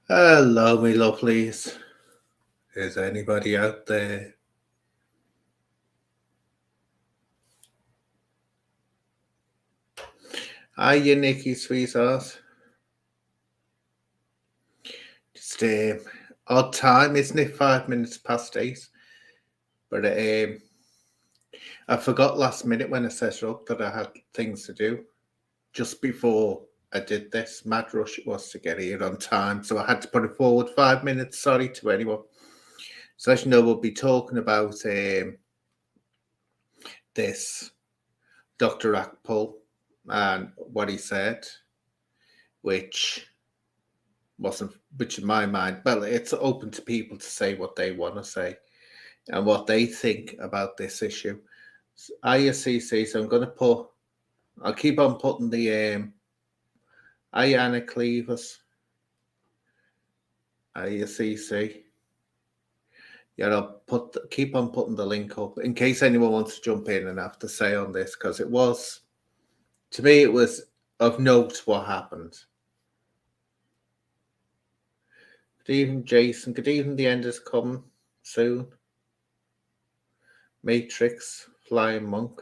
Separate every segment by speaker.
Speaker 1: Hello, me lovelies. Is anybody out there? Hiya, Nikki, sweetheart. Just odd time, isn't it? 5 minutes past 8. But I forgot last minute when I set it up that I had things to do. Just before I did this, mad rush it was to get here on time, so I had to put it forward 5 minutes. Sorry to anyone. So as you know, we'll be talking about this Dr. Rackpull and what he said, which which in my mind, well, it's open to people to say what they want to say and what they think about this issue. ISCC, so I'll keep on putting the Iana Cleavers, ISCC. Yeah, keep on putting the link up in case anyone wants to jump in and have to say on this, because to me, it was of note what happened. Good evening, Jason. Good evening, the end is coming soon. Matrix, Flying Monk.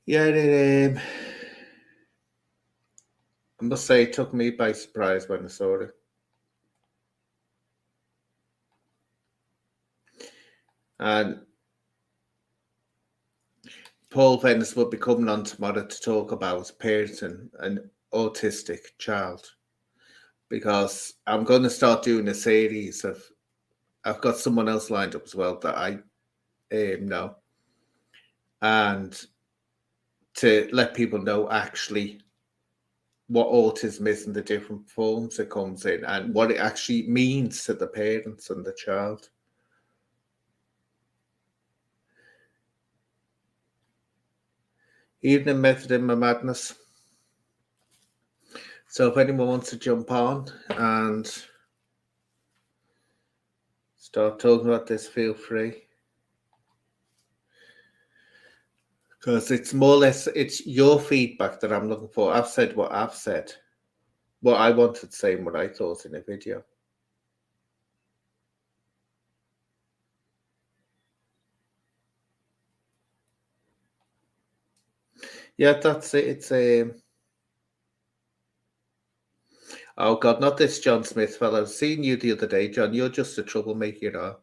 Speaker 1: Yeah, I must say it took me by surprise when I saw it. And Paul Venis will be coming on tomorrow to talk about parenting an autistic child, because I'm going to start doing a series of. I've got someone else lined up as well that I know, and to let people know actually what autism is and the different forms it comes in and what it actually means to the parents and the child. Evening Method in my madness. So if anyone wants to jump on and start talking about this, feel free. Because it's more or less, it's your feedback that I'm looking for. I've said what I've said, what I wanted to say and what I thought in a video. Yeah, that's it. It's oh God, not this John Smith fellow. I've seen you the other day, John. You're just a troublemaker, you know.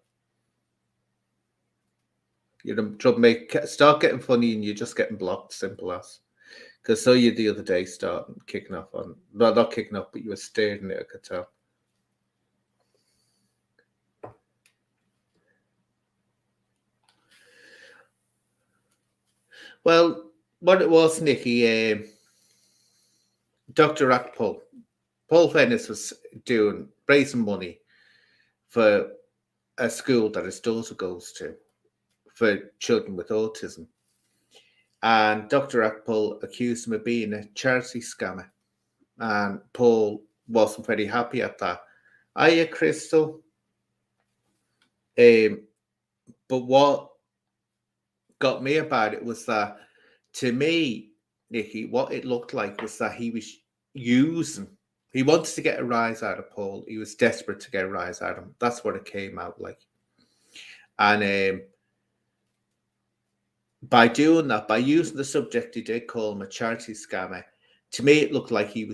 Speaker 1: You're a troublemaker. Start getting funny and you're just getting blocked, simple as. Because so you the other day start kicking off on, well, not kicking off, but you were staring at, I could tell. Well, what it was, Nikki, Dr. Rackpull, Paul Venis was raising money for a school that his daughter goes to for children with autism. And Dr. Rackpull accused him of being a charity scammer. And Paul wasn't very happy at that. Hiya, Crystal. But what got me about it was that, to me, Nikki, what it looked like was that he was he wanted to get a rise out of Paul. He was desperate to get a rise out of him. That's what it came out like. And by doing that, by using the subject, he did call him a charity scammer. To me, it looked like he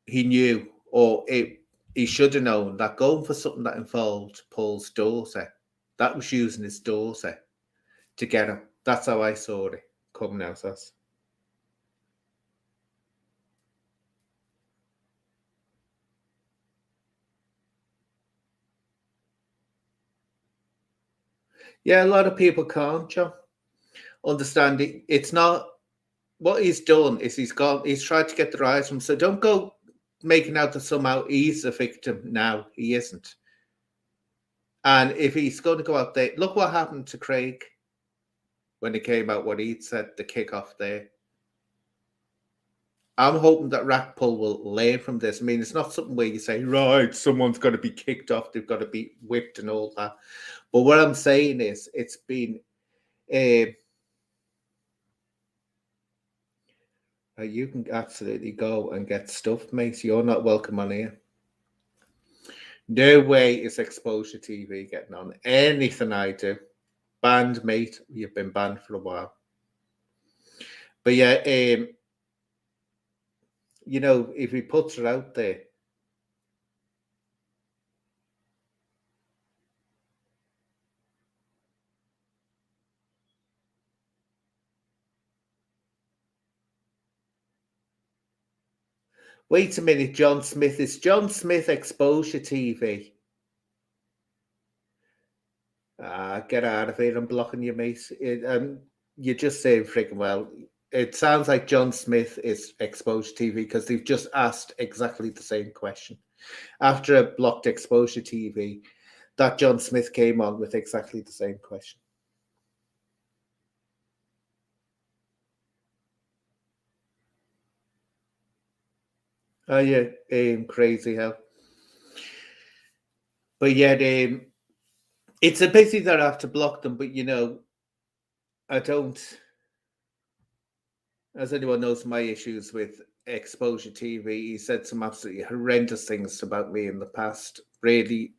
Speaker 1: knew, or he should have known that going for something that involved Paul's daughter, that was using his daughter to get him. That's how I saw it coming out as. Yeah, a lot of people can't, John, understand it. It's not what he's done is he's tried to get the rise from. So don't go making out that somehow he's a victim now. He isn't. And if he's going to go out there, look what happened to Craig when it came out what he'd said, the kickoff there. I'm hoping that Rackpull will learn from this. I mean, it's not something where you say, right, someone's got to be kicked off, they've got to be whipped and all that. But what I'm saying is, it's been you can absolutely go and get stuffed, mate. You're not welcome on here. No way is Exposure TV getting on anything I do. Banned, mate. You've been banned for a while. But yeah, you know, if he puts it out there, wait a minute, John Smith. Is John Smith Exposure TV? Get out of here. I'm blocking you, mate. You're just saying freaking well. It sounds like John Smith is Exposure TV because they've just asked exactly the same question. After I blocked Exposure TV, that John Smith came on with exactly the same question. Oh yeah, crazy hell. But yet, it's a pity that I have to block them. But you know, I don't. As anyone knows, my issues with Exposure TV, he said some absolutely horrendous things about me in the past. Really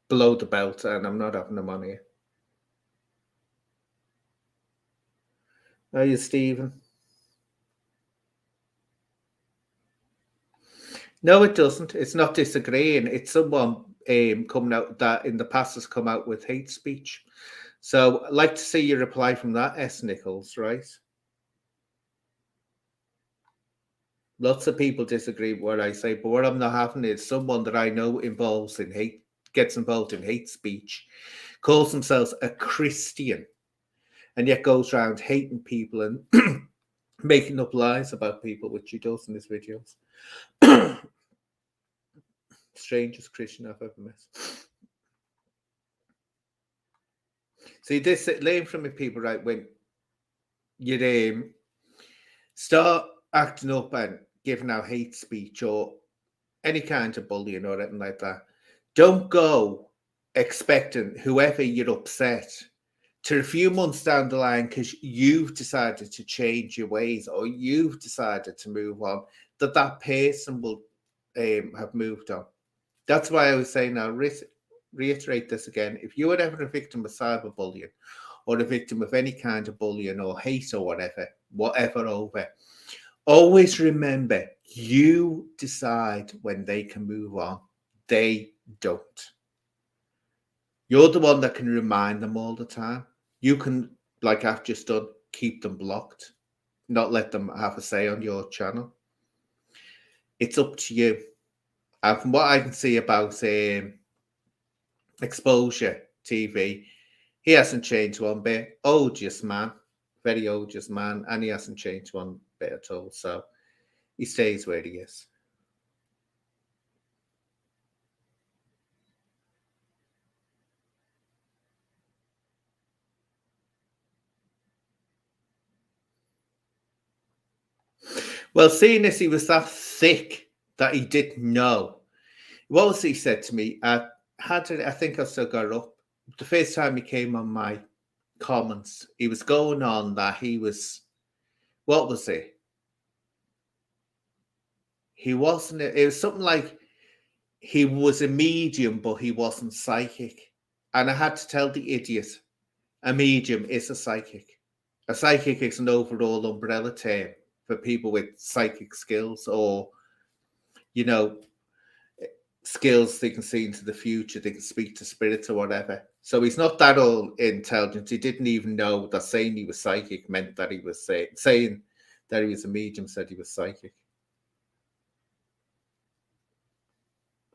Speaker 1: below the belt, and I'm not having them on here. Are you, Stephen? No, it doesn't. It's not disagreeing. It's someone coming out that in the past has come out with hate speech. So I'd like to see your reply from that, S. Nichols, right? Lots of people disagree with what I say, but what I'm not having is someone that I know gets involved in hate speech, calls themselves a Christian, and yet goes around hating people and making up lies about people, which he does in his videos. Strangest Christian I've ever met. See, this learn from it, people, right? When you start acting up and giving out hate speech or any kind of bullying or anything like that, don't go expecting whoever you're upset to a few months down the line because you've decided to change your ways or you've decided to move on, that person will have moved on. That's why I was saying, I'll reiterate this again. If you were ever a victim of cyberbullying or a victim of any kind of bullying or hate or whatever over, always remember, you decide when they can move on. They don't. You're the one that can remind them all the time. You can, like I've just done, keep them blocked, not let them have a say on your channel. It's up to you. And from what I can see about Exposure TV, he hasn't changed one bit. Odious man, very odious man, and he hasn't changed one bit at all. So he stays where he is. Well, seeing as he was that thick that he didn't know, what was he said to me? I think I still got it up. The first time he came on my comments, he was going on that he was, what was it? He wasn't, it was something like he was a medium, but he wasn't psychic. And I had to tell the idiot, a medium is a psychic. A psychic is an overall umbrella term for people with psychic skills or, you know, skills they can see into the future, they can speak to spirits or whatever. So he's not that all intelligent. He didn't even know that saying he was psychic meant that he was saying that he was a medium said he was psychic.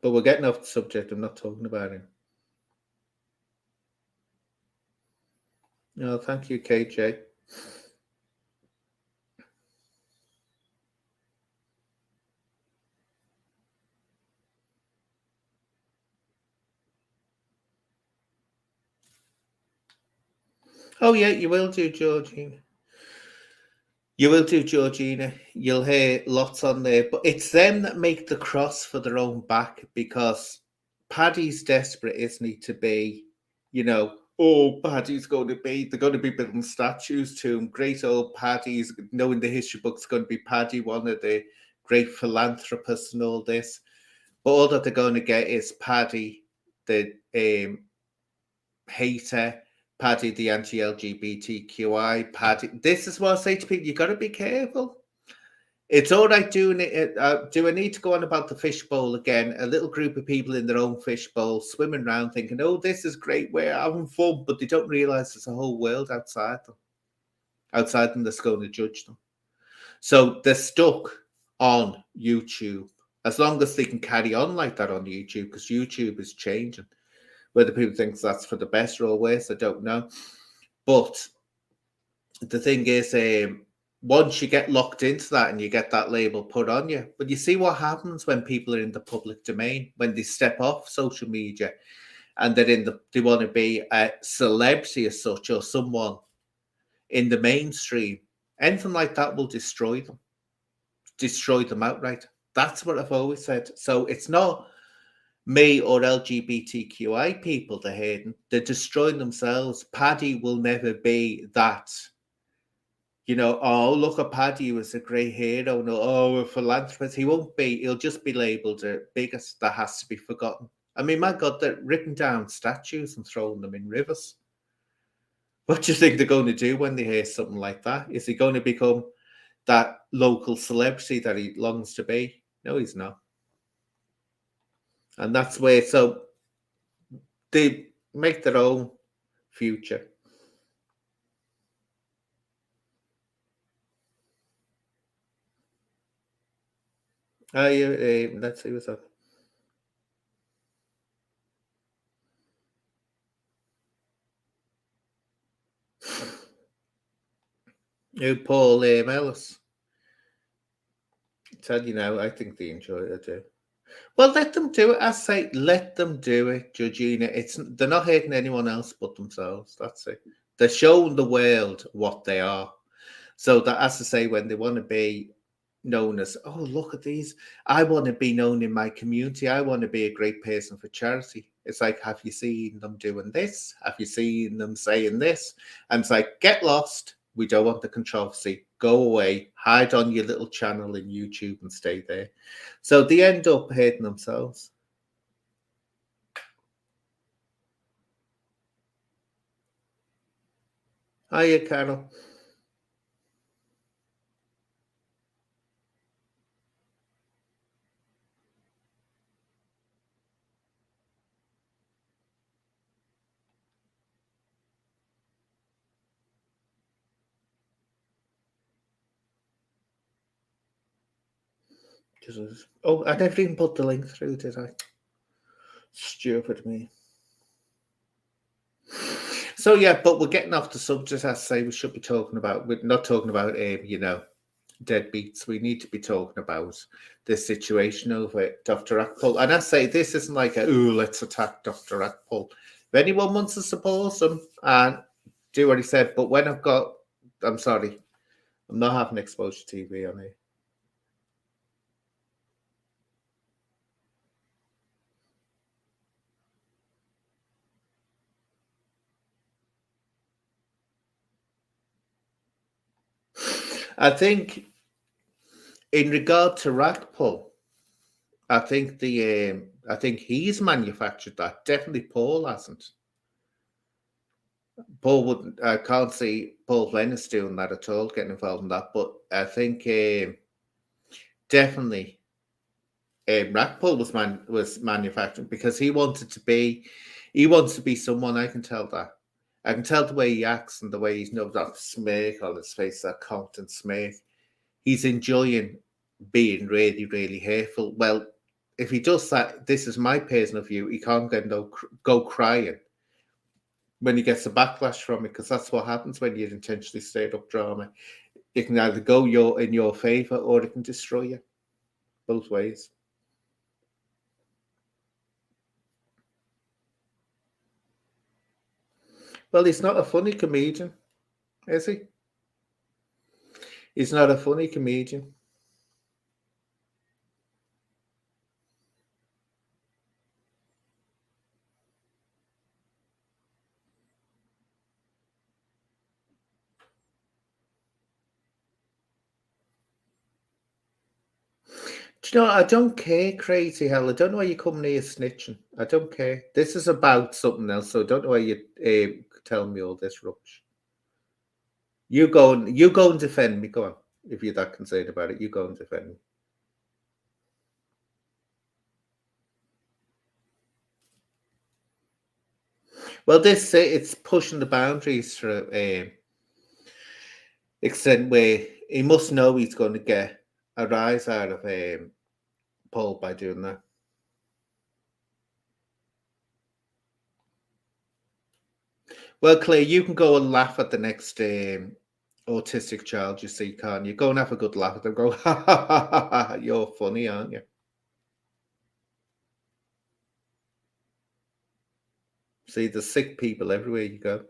Speaker 1: But we're getting off the subject. I'm not talking about him. No, thank you, KJ. Oh, yeah, you will do, Georgina. You will do, Georgina. You'll hear lots on there. But it's them that make the cross for their own back because Paddy's desperate, isn't he, to be, you know, oh, Paddy's going to be, they're going to be building statues to him. Great old Paddy's, knowing the history book's going to be Paddy, one of the great philanthropists and all this. But all that they're going to get is Paddy, the hater, Paddy, the anti-LGBTQI, Paddy. This is what I say to people: you got to be careful. It's all right doing it. Do I need to go on about the fishbowl again? A little group of people in their own fishbowl swimming around thinking, oh, this is great, we're having fun, but they don't realize there's a whole world outside them that's going to judge them. So they're stuck on YouTube as long as they can carry on like that on YouTube, because YouTube is changing. Whether people think that's for the best or worse, I don't know. But the thing is, once you get locked into that and you get that label put on you, but you see what happens when people are in the public domain, when they step off social media and they want to be a celebrity as such, or someone in the mainstream. Anything like that will destroy them outright. That's what I've always said. So it's not me or LGBTQI people they're hating. They're destroying themselves. Paddy will never be that. Oh, look at Paddy, he was a great hero. No, oh, a philanthropist. He won't be. He'll just be labelled a biggest that has to be forgotten. I mean, my God, they're ripping down statues and throwing them in rivers. What do you think they're going to do when they hear something like that? Is he going to become that local celebrity that he longs to be? No, he's not. And that's where, so they make their own future. Let's see what's up. Paul Ellis. Tell you now, I think they enjoy it too. Well, let them do it. I say, let them do it, Georgina. They're not hurting anyone else but themselves. That's it. They're showing the world what they are. So that, as I say, when they want to be known as, oh, look at these. I want to be known in my community. I want to be a great person for charity. It's like, have you seen them doing this? Have you seen them saying this? And it's like, get lost. We don't want the controversy. Go away. Hide on your little channel in YouTube and stay there. So they end up hating themselves. Hiya, Carol. Oh, I never even put the link through, did I? Stupid me. So yeah, but we're getting off the subject. I say we should be talking about. We're not talking about deadbeats. We need to be talking about this situation over Dr. Rackpull. And I say this isn't like let's attack Dr. Rackpull. If anyone wants to support him and do what he said, but when I'm sorry, I'm not having exposure TV on here. I think in regard to Rackpull, I think he's manufactured that. Definitely Paul hasn't. Paul wouldn't. I can't see Paul Venis doing that at all, getting involved in that. But I think definitely Rackpull was manufactured because he wants to be someone. I can tell that. I can tell the way he acts and the way he's that smirk on his face, that confident smirk. He's enjoying being really, really hateful. Well, if he does that, this is my personal view. He can't go crying when he gets a backlash from it, because that's what happens when you intentionally stir up drama. It can either go in your favor or it can destroy you. Both ways. Well, he's not a funny comedian, is he? He's not a funny comedian. Do you know, I don't care, crazy hell. I don't know why you come near snitching. I don't care. This is about something else, so I don't know why you tell me all this rubbish. You go and defend me. Go on. If you're that concerned about it, you go and defend me. Well, this it's pushing the boundaries to extent where he must know he's going to get a rise out of Paul by doing that. Well, Claire, you can go and laugh at the next autistic child you see, can't you? Go and have a good laugh at them. Go, ha ha ha ha ha. You're funny, aren't you? See, there's sick people everywhere you go.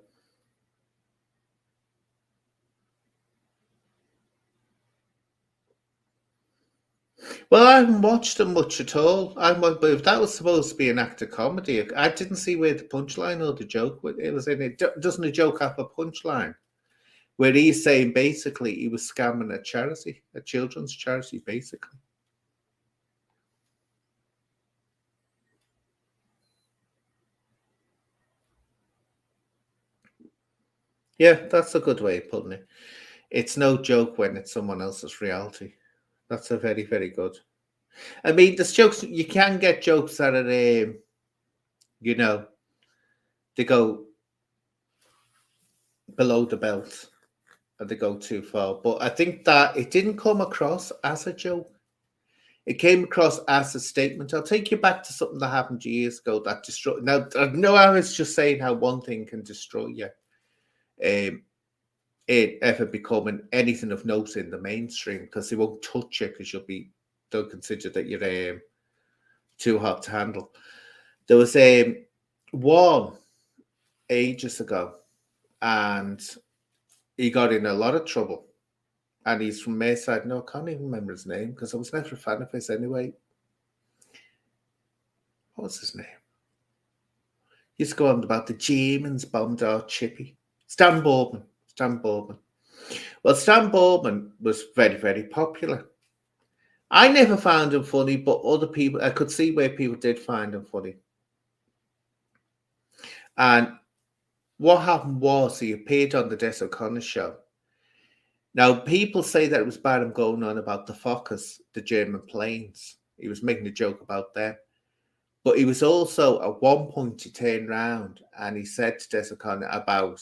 Speaker 1: Well, I haven't watched them much at all. But if that was supposed to be an act of comedy, I didn't see where the punchline or the joke it was in it. Doesn't a joke have a punchline? Where he's saying basically he was scamming a charity, a children's charity, basically. Yeah, that's a good way of putting it. It's no joke when it's someone else's reality. That's a very, very good. I mean, there's jokes, you can get jokes that are, you know, they go below the belt and they go too far. But I think that it didn't come across as a joke. It came across as a statement. I'll take you back to something that happened years ago that destroyed. Now, no, I was just saying how one thing can destroy you. It ever becoming anything of note in the mainstream because they won't touch you because they'll consider that you're too hot to handle. There was one ages ago, and he got in a lot of trouble. And he's from Mayside. No, I can't even remember his name because I was never a fan of his anyway. What was his name? He used to go on about the Germans bombed our chippy. Stan Boardman. Well, Stan Boardman was very, very popular. I never found him funny, but other people, I could see where people did find him funny. And what happened was he appeared on the Des O'Connor show. Now, people say that it was about him going on about the Fokkers, the German planes. He was making a joke about them. But he was also, at one point, he turned around and he said to Des O'Connor about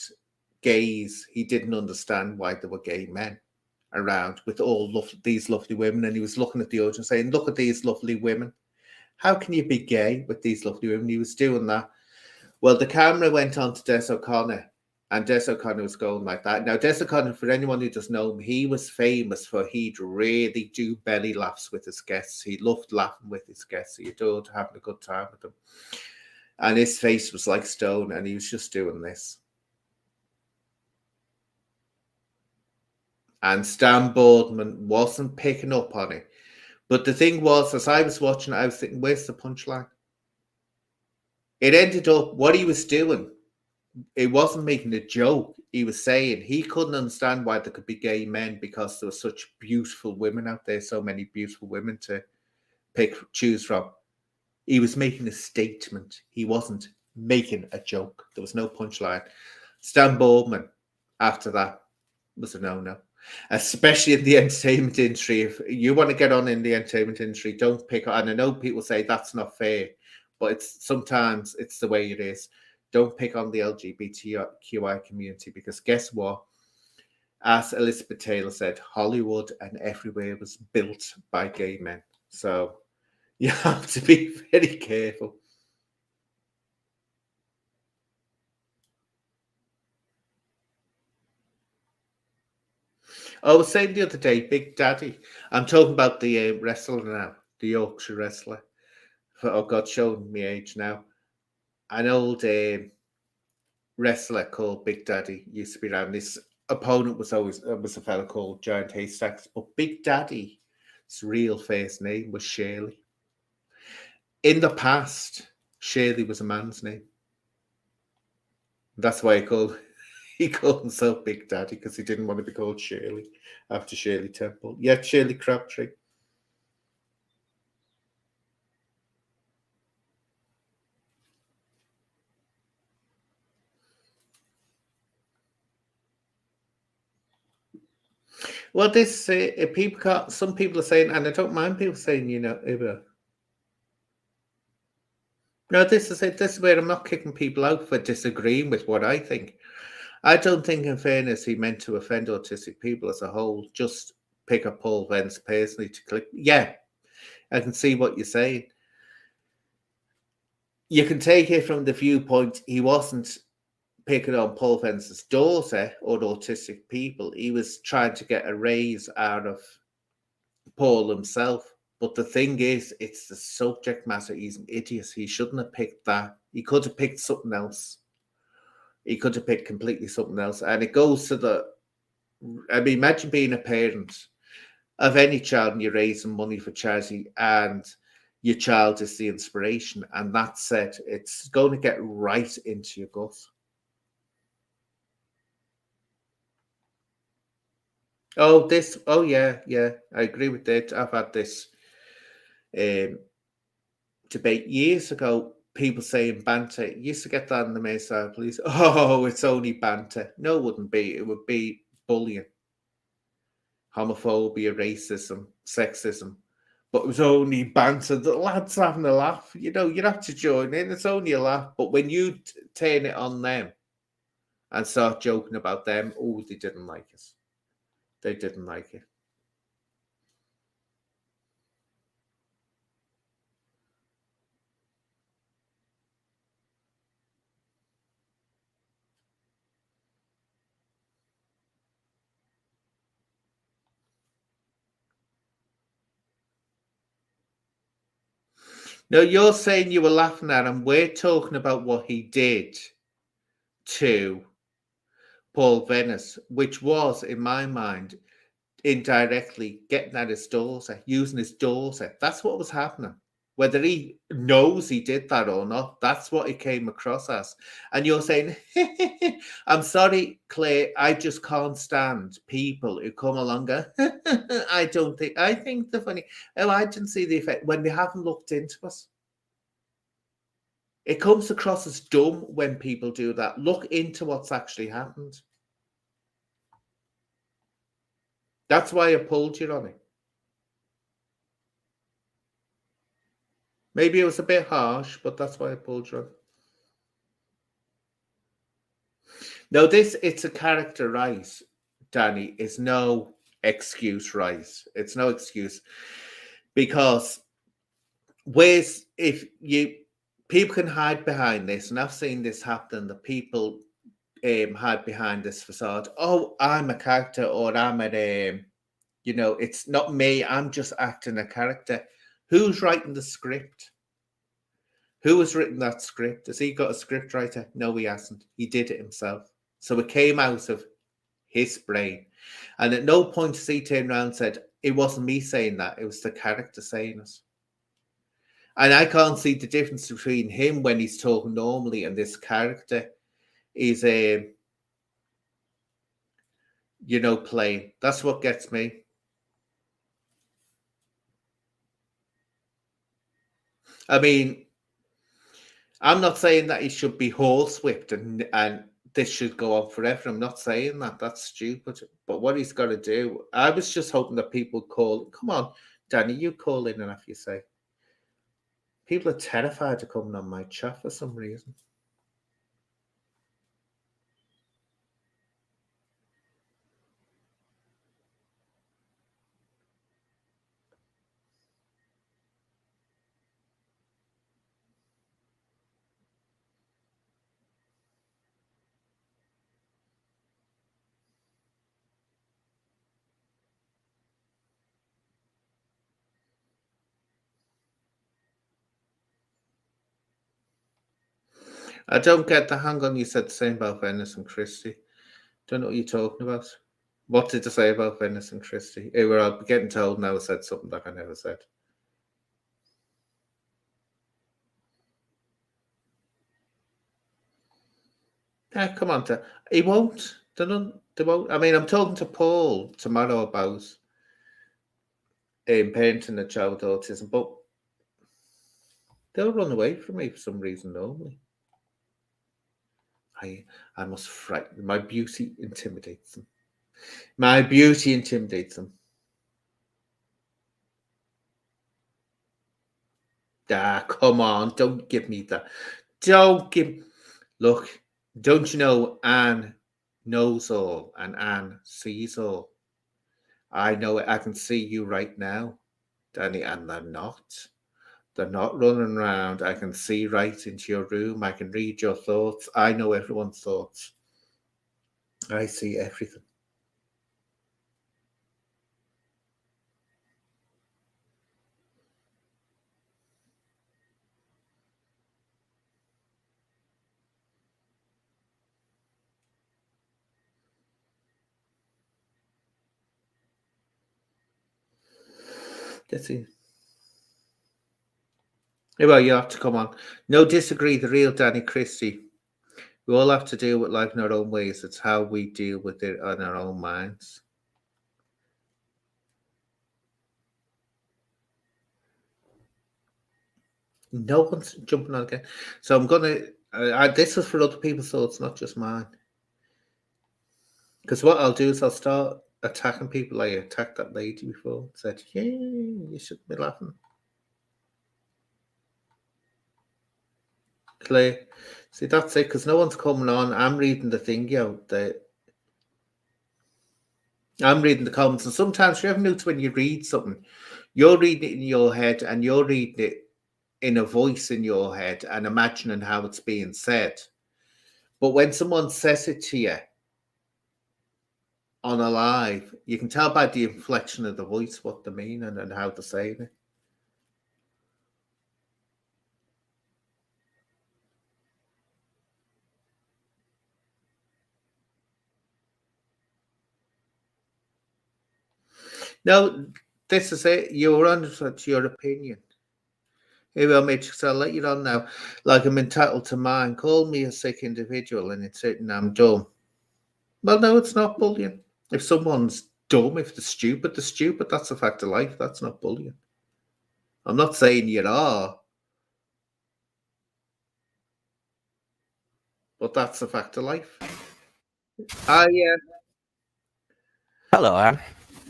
Speaker 1: gays. He didn't understand why there were gay men around with all these lovely women. And he was looking at the audience saying, look at these lovely women. How can you be gay with these lovely women? He was doing that. Well, the camera went on to Des O'Connor. And Des O'Connor was going like that. Now, Des O'Connor, for anyone who doesn't know him, he was famous for he'd really do belly laughs with his guests. He loved laughing with his guests. He adored having a good time with them. And his face was like stone, and he was just doing this. And Stan Boardman wasn't picking up on it. But the thing was, as I was watching it, I was thinking, where's the punchline? It ended up, what he was doing, it wasn't making a joke. He was saying he couldn't understand why there could be gay men because there were such beautiful women out there, so many beautiful women to choose from. He was making a statement. He wasn't making a joke. There was no punchline. Stan Boardman, after that, was a no-no. Especially in the entertainment industry. If you want to get on in the entertainment industry, don't pick on. And I know people say that's not fair, but sometimes it's the way it is. Don't pick on the LGBTQI community because guess what? As Elizabeth Taylor said, Hollywood and everywhere was built by gay men. So you have to be very careful. I was saying the other day, Big Daddy. I'm talking about the wrestler now, the Yorkshire wrestler. Oh God, showing me age now. An old wrestler called Big Daddy used to be around. His opponent was a fella called Giant Haystacks, but Big Daddy's real first name was Shirley. In the past, Shirley was a man's name. That's why he called himself Big Daddy because he didn't want to be called Shirley after Shirley Temple. Yeah, Shirley Crabtree. Well, this people can't. Some people are saying, and I don't mind people saying, Uber. No, this is it. This is where I'm not kicking people out for disagreeing with what I think. I don't think, in fairness, he meant to offend autistic people as a whole. Just pick up Paul Venis personally to click. Yeah, I can see what you're saying. You can take it from the viewpoint he wasn't picking on Paul Venis's daughter or autistic people. He was trying to get a raise out of Paul himself. But the thing is, it's the subject matter. He's an idiot. He shouldn't have picked that. He could have picked something else. He could have picked completely something else. And it goes to imagine being a parent of any child and you're raising money for charity and your child is the inspiration. And that said, it's going to get right into your gut. Oh yeah, I agree with that. I've had this debate years ago. People saying banter. You used to get that in the Mayfair police. Oh, it's only banter. No, it wouldn't be. It would be bullying, homophobia, racism, sexism. But it was only banter. The lads having a laugh. You'd have to join in. It's only a laugh. But when you turn it on them and start joking about them, oh, they didn't like it. They didn't like it. No, you're saying you were laughing at him. We're talking about what he did to Paul Venis, which was, in my mind, indirectly getting at his daughter, using his daughter. That's what was happening. Whether he knows he did that or not, that's what it came across as. And you're saying, I'm sorry, Claire, I just can't stand people who come along and go, I think they're funny. Oh, I didn't see the effect when they haven't looked into us. It comes across as dumb when people do that. Look into what's actually happened. That's why I pulled you on it. Maybe it was a bit harsh, but that's why I pulled you on it. No, it's a character rise, Danny. It's no excuse rise. It's no excuse. Because if you people can hide behind this, and I've seen this happen, that people hide behind this facade. Oh, I'm a character, or I'm an it's not me. I'm just acting a character. Who's writing the script? Who has written that script? Has he got a script writer? No, he hasn't. He did it himself. So it came out of his brain. And at no point has he turned around and said, it wasn't me saying that. It was the character saying it. And I can't see the difference between him when he's talking normally and this character is playing. That's what gets me. I mean, I'm not saying that he should be horsewhipped and this should go on forever. I'm not saying that. That's stupid. But what he's got to do, I was just hoping that people call. Come on, Danny, you call in and have you say. People are terrified of coming on my chat for some reason. I don't get the hang on. You said the same about Venice and Christie. Don't know what you're talking about. What did I say about Venice and Christie? I'm getting told now I said something that I never said. Yeah, come on, he won't. They won't. I mean, I'm talking to Paul tomorrow about parenting a child with autism, but they'll run away from me for some reason normally. I must frighten. My beauty intimidates them. My beauty intimidates them. Ah, come on, don't give me that. Look, don't you know Anne knows all and Anne sees all? I know it. I can see you right now, Danny, and they're not. They're not running around. I can see right into your room. I can read your thoughts. I know everyone's thoughts. I see everything. That's it. Well, you have to come on. No, disagree. The real Danny Christie. We all have to deal with life in our own ways. It's how we deal with it in our own minds. No one's jumping on again. So I'm gonna. This is for other people's thoughts, not just mine. Because what I'll do is I'll start attacking people. I attacked that lady before. Said, "Yeah, you shouldn't be laughing." Clay, see that's it. Because no one's coming on. I'm reading the thing out. I'm reading the comments, and sometimes you ever notice when you read something, you're reading it in your head, and you're reading it in a voice in your head and imagining how it's being said. But when someone says it to you on a live, you can tell by the inflection of the voice what they mean and how they're saying it. No, this is it. You're on to your opinion. Here we are, Matrix. I'll let you on now. Like I'm entitled to mine. Call me a sick individual and it's certain I'm dumb. Well, no, it's not bullying. If someone's dumb, if they're stupid, they're stupid. That's a fact of life. That's not bullying. I'm not saying you are, but that's a fact of life. Yeah.
Speaker 2: Hello, Anne.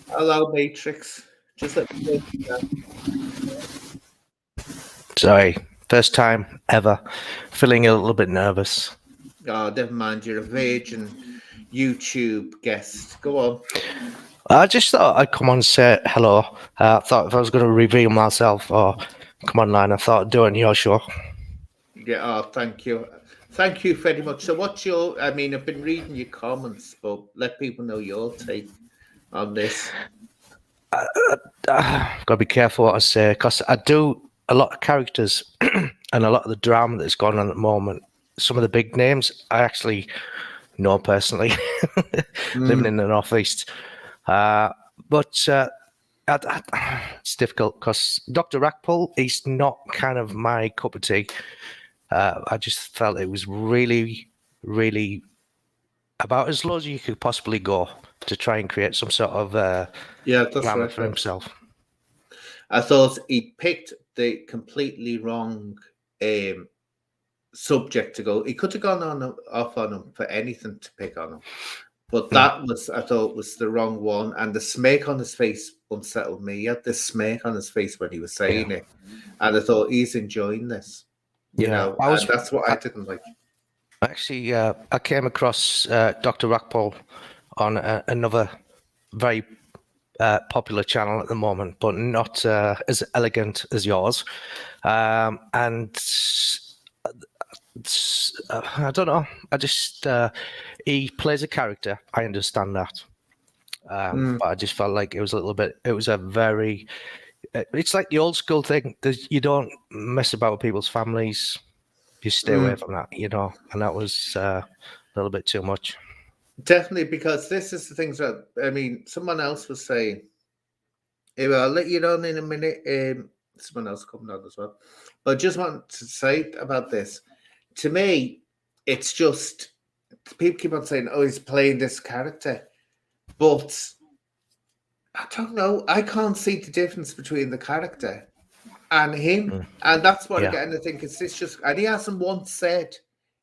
Speaker 1: Hello, Matrix. Just let me know.
Speaker 2: Sorry, first time ever. Feeling a little bit nervous.
Speaker 1: Oh, never mind. You're a virgin YouTube guest. Go on.
Speaker 2: I just thought I'd come on and say hello. I thought if I was going to reveal myself or come online, I thought I'd do it on your show.
Speaker 1: Yeah, oh, thank you. Thank you very much. So what's your, I've been reading your comments, but let people know your take on this.
Speaker 2: Got to be careful what I say, because I do a lot of characters and a lot of the drama that's going on at the moment. Some of the big names I actually know personally, living in the Northeast. But it's difficult because Dr. Rackpull, he's not kind of my cup of tea. I just felt it was really, really about as low as you could possibly go to try and create some sort of glamour for himself.
Speaker 1: I thought he picked the completely wrong subject to go. He could have gone off on him for anything to pick on him. But that was, I thought, was the wrong one. And the smirk on his face unsettled me. He had this smirk on his face when he was saying it. And I thought, he's enjoying this. You know, and that's what I didn't like.
Speaker 2: Actually, I came across Dr. Rackpull on another very popular channel at the moment, but not as elegant as yours. And I don't know. I just he plays a character. I understand that, but I just felt like it was a little bit. It was a very. It's like the old school thing. You don't mess about with people's families. You stay away from that, you know. And that was a little bit too much.
Speaker 1: Definitely, because this is the things that someone else was saying. Anyway, I'll let you know in a minute. Someone else coming on as well. But I just want to say about this. To me, it's just people keep on saying, "Oh, he's playing this character," but I don't know. I can't see the difference between the character and him, and that's what again I think it's just. And he hasn't once said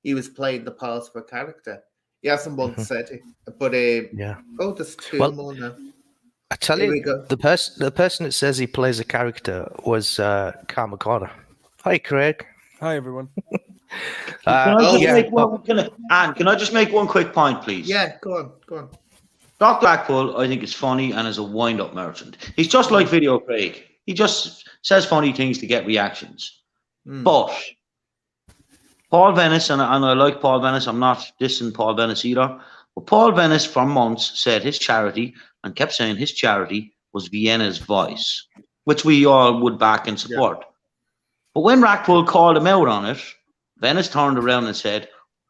Speaker 1: he was playing the part of a character. He hasn't once said it. But oh, there's two more now.
Speaker 2: I tell
Speaker 1: Here we
Speaker 2: you,
Speaker 1: go.
Speaker 2: the person that says he plays a character was Carl McConnor. Hi, Craig.
Speaker 3: Hi, everyone.
Speaker 4: Can I just make one quick point, please?
Speaker 1: Yeah, go on.
Speaker 4: Dr. Rackpull, I think, is funny and is a wind-up merchant. He's just like Video Craig. He just says funny things to get reactions. But Paul Venis, and I like Paul Venis, I'm not dissing Paul Venis either, but Paul Venis for months said his charity, and kept saying his charity was Vienna's Voice, which we all would back and support. Yeah. But when Rackpull called him out on it, Venis turned around and said,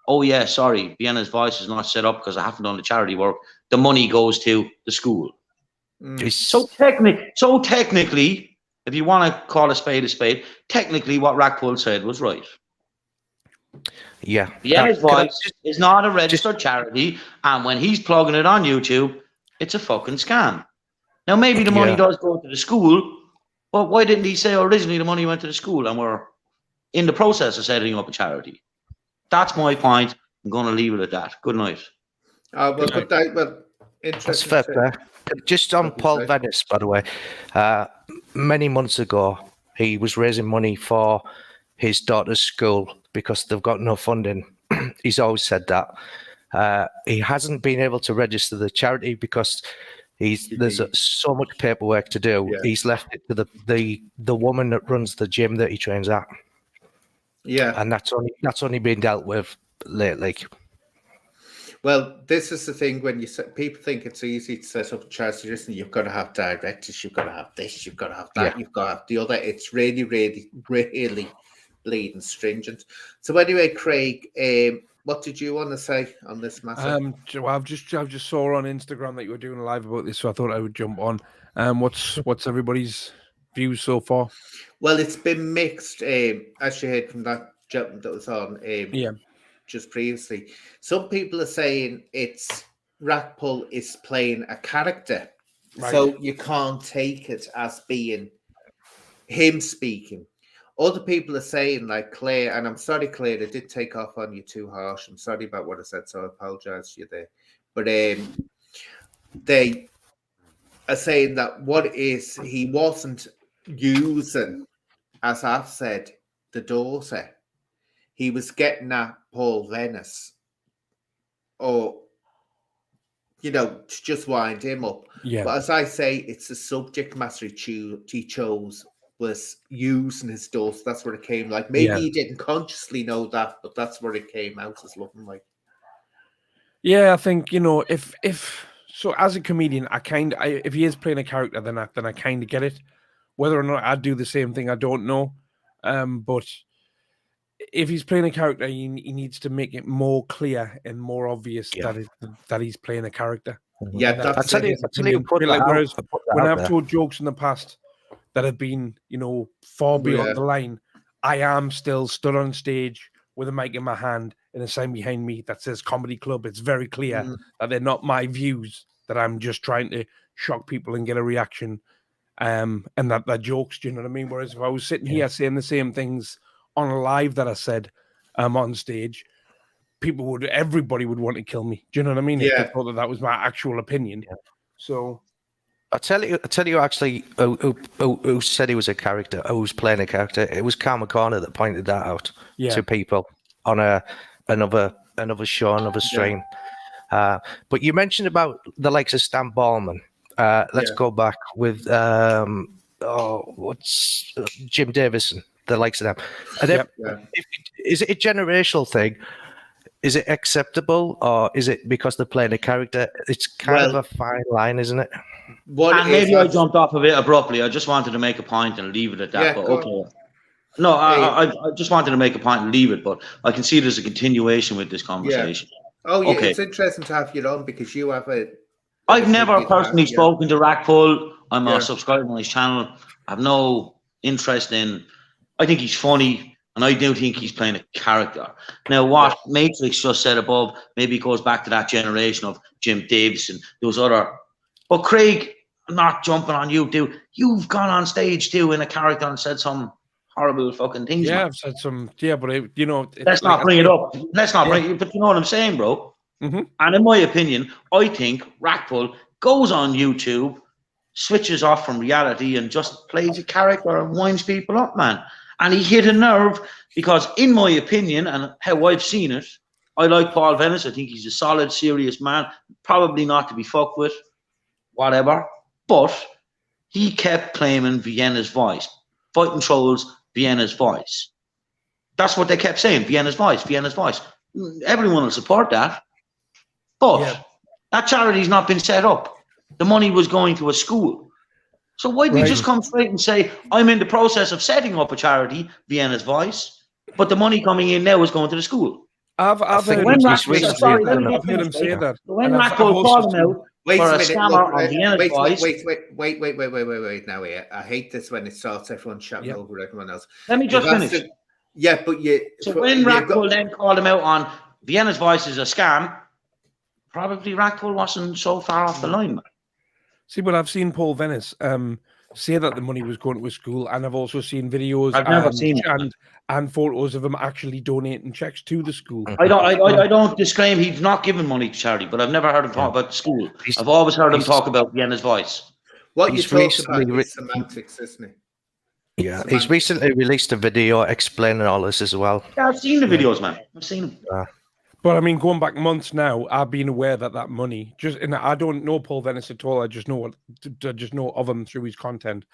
Speaker 4: oh yeah, sorry, Vienna's Voice is not set up because I haven't done the charity work. The money goes to the school. So technically, if you want to call a spade, technically what Rackpull said was right.
Speaker 2: Yeah.
Speaker 4: Vienna's Voice is not a registered charity, and when he's plugging it on YouTube, it's a fucking scam. Now maybe the money does go to the school, but why didn't he say originally the money went to the school and we're in the process of setting up a charity? That's my point. I'm going to leave it at that. Good night.
Speaker 2: That's fair. Just on Paul Venis, by the way, many months ago, he was raising money for his daughter's school because they've got no funding. He's always said that. He hasn't been able to register the charity because there's so much paperwork to do. Yeah. He's left it to the woman that runs the gym that he trains at.
Speaker 1: Yeah,
Speaker 2: and that's only been dealt with lately. Well,
Speaker 1: this is the thing when people think it's easy to set up a charity. Listen, you've got to have directors, you've got to have this, you've got to have that, you've got to have the other. It's really, really, really bleeding stringent. So anyway, Craig, what did you want to say on this matter?
Speaker 3: Well, I've just saw on Instagram that you were doing a live about this, so I thought I would jump on. What's everybody's views so far?
Speaker 1: Well, it's been mixed, as you heard from that gentleman that was on just previously. Some people are saying it's Rackpull is playing a character, so you can't take it as being him speaking. Other people are saying, like Claire, and I'm sorry, Claire, I did take off on you too harsh. I'm sorry about what I said, so I apologize to you there. But they are saying that he wasn't using, as I've said, the daughter. He was getting at Paul Venis, or, to just wind him up. Yeah. But as I say, it's the subject matter he chose was using his daughter. That's where it came. Like maybe he didn't consciously know that, but that's where it came out as looking like.
Speaker 3: Yeah, I think if so, as a comedian, if he is playing a character, then I kind of get it. Whether or not I'd do the same thing, I don't know. But if he's playing a character, he needs to make it more clear and more obvious that he's playing a character.
Speaker 1: Yeah, that's
Speaker 3: whereas when I've told jokes in the past that have been, far beyond the line, I am still stood on stage with a mic in my hand and a sign behind me that says Comedy Club. It's very clear that they're not my views, that I'm just trying to shock people and get a reaction. And that they're jokes, do you know what I mean? Whereas if I was sitting here saying the same things on a live that I said on stage, everybody would want to kill me. Do you know what I mean? If they thought that was my actual opinion. Yeah. So
Speaker 2: I'll tell you actually who said he was a character, who was playing a character. It was Carl McConnor that pointed that out to people on another show, another stream. But you mentioned about the likes of Stan Ballman. Let's go back with what's Jim Davison, the likes of them. Is it a generational thing? Is it acceptable, or is it because they're playing a character? It's kind of a fine line, isn't it?
Speaker 4: Maybe I jumped off a bit abruptly. I just wanted to make a point and leave it at that. No, I just wanted to make a point and leave it, but I can see there's a continuation with this conversation.
Speaker 1: It's interesting to have you on because you have
Speaker 4: I've never personally spoken to Rackpull. I'm a subscriber on his channel. I have no interest in. I think he's funny, and I do think he's playing a character. Now, what Matrix just said above maybe goes back to that generation of Jim Davison, those other. But Craig, I'm not jumping on you, dude. You've gone on stage too in a character and said some horrible fucking things.
Speaker 3: Yeah, I've said some. Yeah, but
Speaker 4: let's not bring it up. Let's not bring it. But you know what I'm saying, bro. And in my opinion, I think Rackpull goes on YouTube, switches off from reality and just plays a character and winds people up, man. And he hit a nerve because, in my opinion, and how I've seen it, I like Paul Venis. I think he's a solid, serious man, probably not to be fucked with, whatever. But he kept claiming Vienna's voice, fighting trolls, Vienna's voice. That's what they kept saying, Vienna's voice, Vienna's voice. Everyone will support that. But that charity's not been set up. The money was going to a school. So why didn't you just come straight and say, I'm in the process of setting up a charity, Vienna's Voice, but the money coming in now is going to the school?
Speaker 3: I've heard him say that.
Speaker 4: When Rackpull called him out for a scammer on Vienna's Voice...
Speaker 1: Wait now here. I hate this when it starts everyone shouting over everyone else.
Speaker 4: Let me just finish. So when Rackpull then called him out on Vienna's Voice is a scam, probably Rackpull wasn't so far off the line, man.
Speaker 3: See, but I've seen Paul Venis say that the money was going to a school, and I've also seen videos and photos of him actually donating checks to the school.
Speaker 4: I don't disclaim he's not giving money to charity, but I've never heard him talk about the school. I've always heard him talk about Vienna's Voice.
Speaker 1: What you talked about is semantics, isn't it?
Speaker 2: Yeah, he's recently released a video explaining all this as well.
Speaker 4: Yeah, I've seen the videos, man. I've seen them.
Speaker 3: But I mean, going back months now, I've been aware that money and I don't know Paul Venis at all. I just know of him through his content.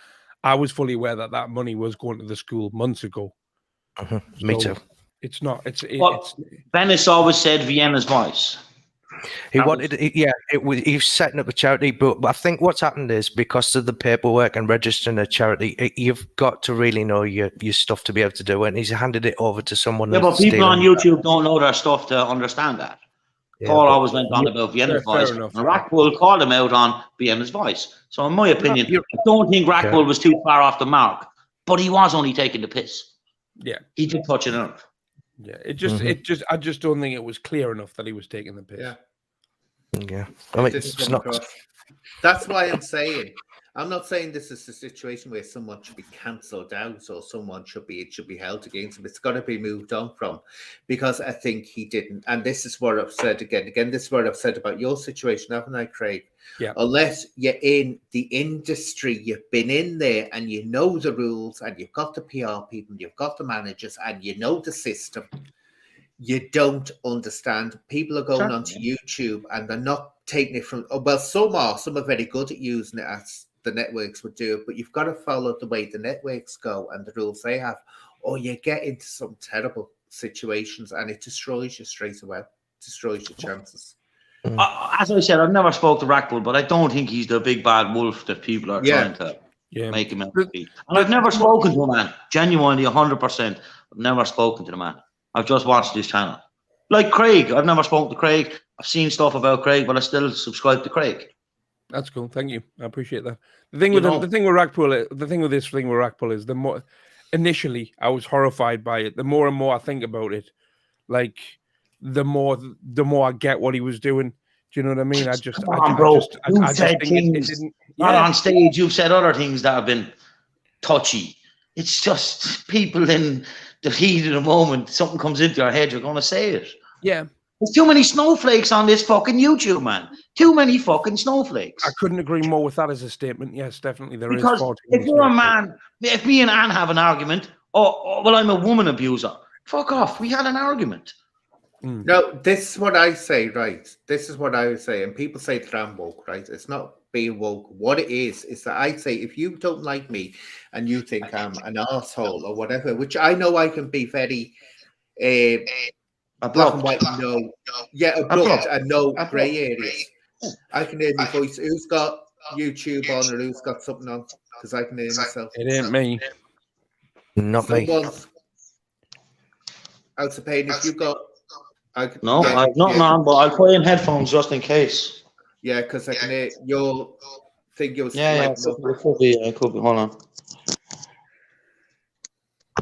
Speaker 3: I was fully aware that money was going to the school months ago.
Speaker 2: Me too.
Speaker 3: It's not.
Speaker 4: Venis always said Vienna's Voice.
Speaker 2: He was setting up a charity, but I think what's happened is because of the paperwork and registering a charity, you've got to really know your stuff to be able to do it. And he's handed it over to someone.
Speaker 4: Yeah, but people on YouTube don't know their stuff to understand that. Yeah, Paul always went on about Vienna's Voice, and Rackpull called him out on Vienna's Voice. So, in my opinion, I don't think Rackpull was too far off the mark, but he was only taking the piss.
Speaker 3: Yeah,
Speaker 4: he did touch it up.
Speaker 3: Yeah, I just don't think it was clear enough that he was taking the piss.
Speaker 2: Yeah, I mean, it's not.
Speaker 1: That's why I'm not saying this is a situation where someone should be cancelled out or someone should be held against him. It's got to be moved on from, because I think he didn't. And this is what I've said again. This is what I've said about your situation, haven't I, Craig?
Speaker 3: Yeah.
Speaker 1: Unless you're in the industry, you've been in there and you know the rules and you've got the PR people, you've got the managers and you know the system. You don't understand. People are going onto YouTube and they're not taking it from. Well, some are very good at using it as the networks would do it, but you've got to follow the way the networks go and the rules they have, or you get into some terrible situations and it destroys you straight away. Destroys your chances.
Speaker 4: As I said, I've never spoke to Rackpull, but I don't think he's the big bad wolf that people are trying to make him out to be. And I've never spoken to a man, genuinely 100%. I've never spoken to the man. I've just watched this channel. Like Craig, I've never spoken to Craig. I've seen stuff about Craig, but I still subscribe to Craig.
Speaker 3: That's cool. Thank you. I appreciate that. The thing with Rackpull is the more initially I was horrified by it. The more and more I think about it, like the more I get what he was doing. Do you know what I mean?
Speaker 4: Not on stage. You've said other things that have been touchy. It's just people in the heat of the moment. Something comes into your head, you're going to say it.
Speaker 3: Yeah.
Speaker 4: There's too many snowflakes on this fucking YouTube, man. Too many fucking snowflakes.
Speaker 3: I couldn't agree more with that as a statement. Yes, definitely there
Speaker 4: because
Speaker 3: is.
Speaker 4: If you're a man, if me and Anne have an argument, well, I'm a woman abuser. Fuck off. We had an argument.
Speaker 1: No, this is what I say, right? This is what I would say. And people say that I'm woke, right? It's not being woke. What it is that I say, if you don't like me and you think I'm an asshole or whatever, which I know I can be very black and white, no. Yeah, abrupt and no grey areas. I can hear my voice. Who's got YouTube on or who's got something on? Because I can hear myself.
Speaker 3: It ain't me.
Speaker 2: Not me.
Speaker 1: Out of pain, if you got...
Speaker 4: I've not on, but I'll play in headphones just in case.
Speaker 1: Yeah, because I can hear your thing.
Speaker 4: It could be. Hold on.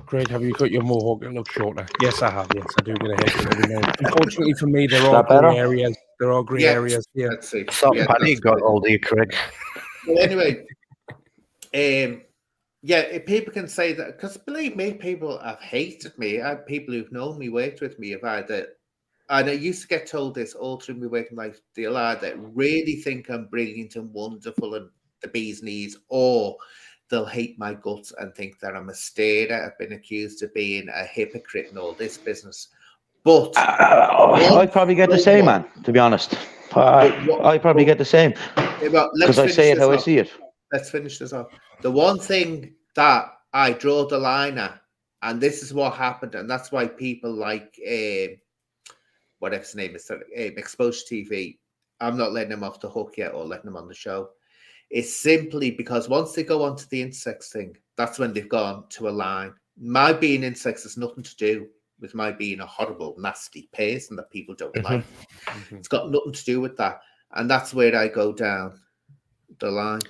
Speaker 3: Craig, have you got your mohawk? It looks shorter. Yes, I have. Yes, I do get a haircut every now. Unfortunately for me, there are grey areas. There are grey areas here.
Speaker 1: Let's see.
Speaker 2: Somebody got all the Craig.
Speaker 1: Well, anyway, if people can say that, because believe me, people have hated me. People who've known me, worked with me, have either and I used to get told this all through my working life, the lad that really think I'm brilliant and wonderful and the bee's knees, or they'll hate my guts and think that I'm a stater. I've been accused of being a hypocrite and all this business. But
Speaker 4: I probably get the same, man, to be honest. I probably get the same. Because I say it how I see it.
Speaker 1: Let's finish this off. The one thing that I draw the line at, and this is what happened, and that's why people like whatever his name is, Exposure TV, I'm not letting him off the hook yet or letting him on the show. It's simply because once they go onto the intersex thing, that's when they've gone to a line. My being intersex has nothing to do with my being a horrible, nasty person that people don't like. It's got nothing to do with that. And that's where I go down the line.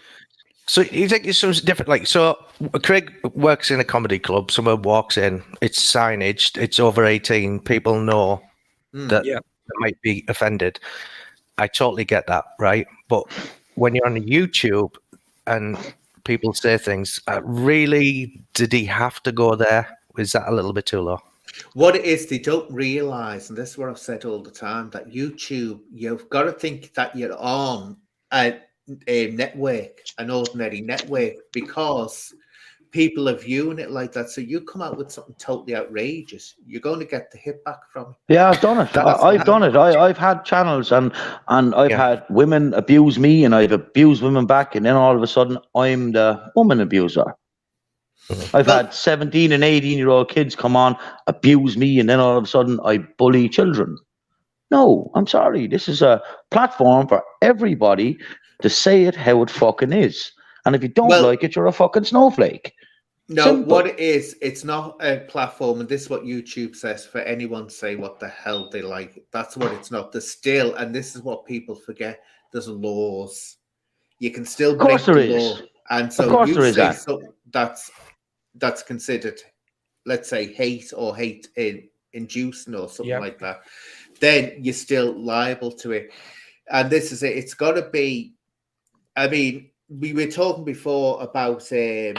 Speaker 2: So you think it's something different? Like, so Craig works in a comedy club. Someone walks in, it's signaged, it's over 18. People know that they might be offended. I totally get that, right? But when you're on YouTube and people say things, really, did he have to go there? Is that a little bit too low?
Speaker 1: What it is, they don't realise, and this is what I've said all the time, that YouTube, you've got to think that you're on a network, an ordinary network, because people are viewing it like that. So you come out with something totally outrageous, you're going to get the hit back from it.
Speaker 4: Yeah, I've done it. I've done it. I've had channels and I've had women abuse me and I've abused women back, and then all of a sudden I'm the woman abuser. I've had 17 and 18-year-old kids come on, abuse me, and then all of a sudden I bully children. No, I'm sorry. This is a platform for everybody to say it how it fucking is. And if you don't like it, you're a fucking snowflake.
Speaker 1: No,
Speaker 4: Simple.
Speaker 1: what it is, it's not a platform, and this is what YouTube says, for anyone to say what the hell they like. That's what it's not. There's still, and this is what people forget, there's laws. You can still break the law. And so you say something that's considered, let's say, hate or hate inducing or something like that, then you're still liable to it. And this is it. It's got to be, I mean, we were talking before about, Jim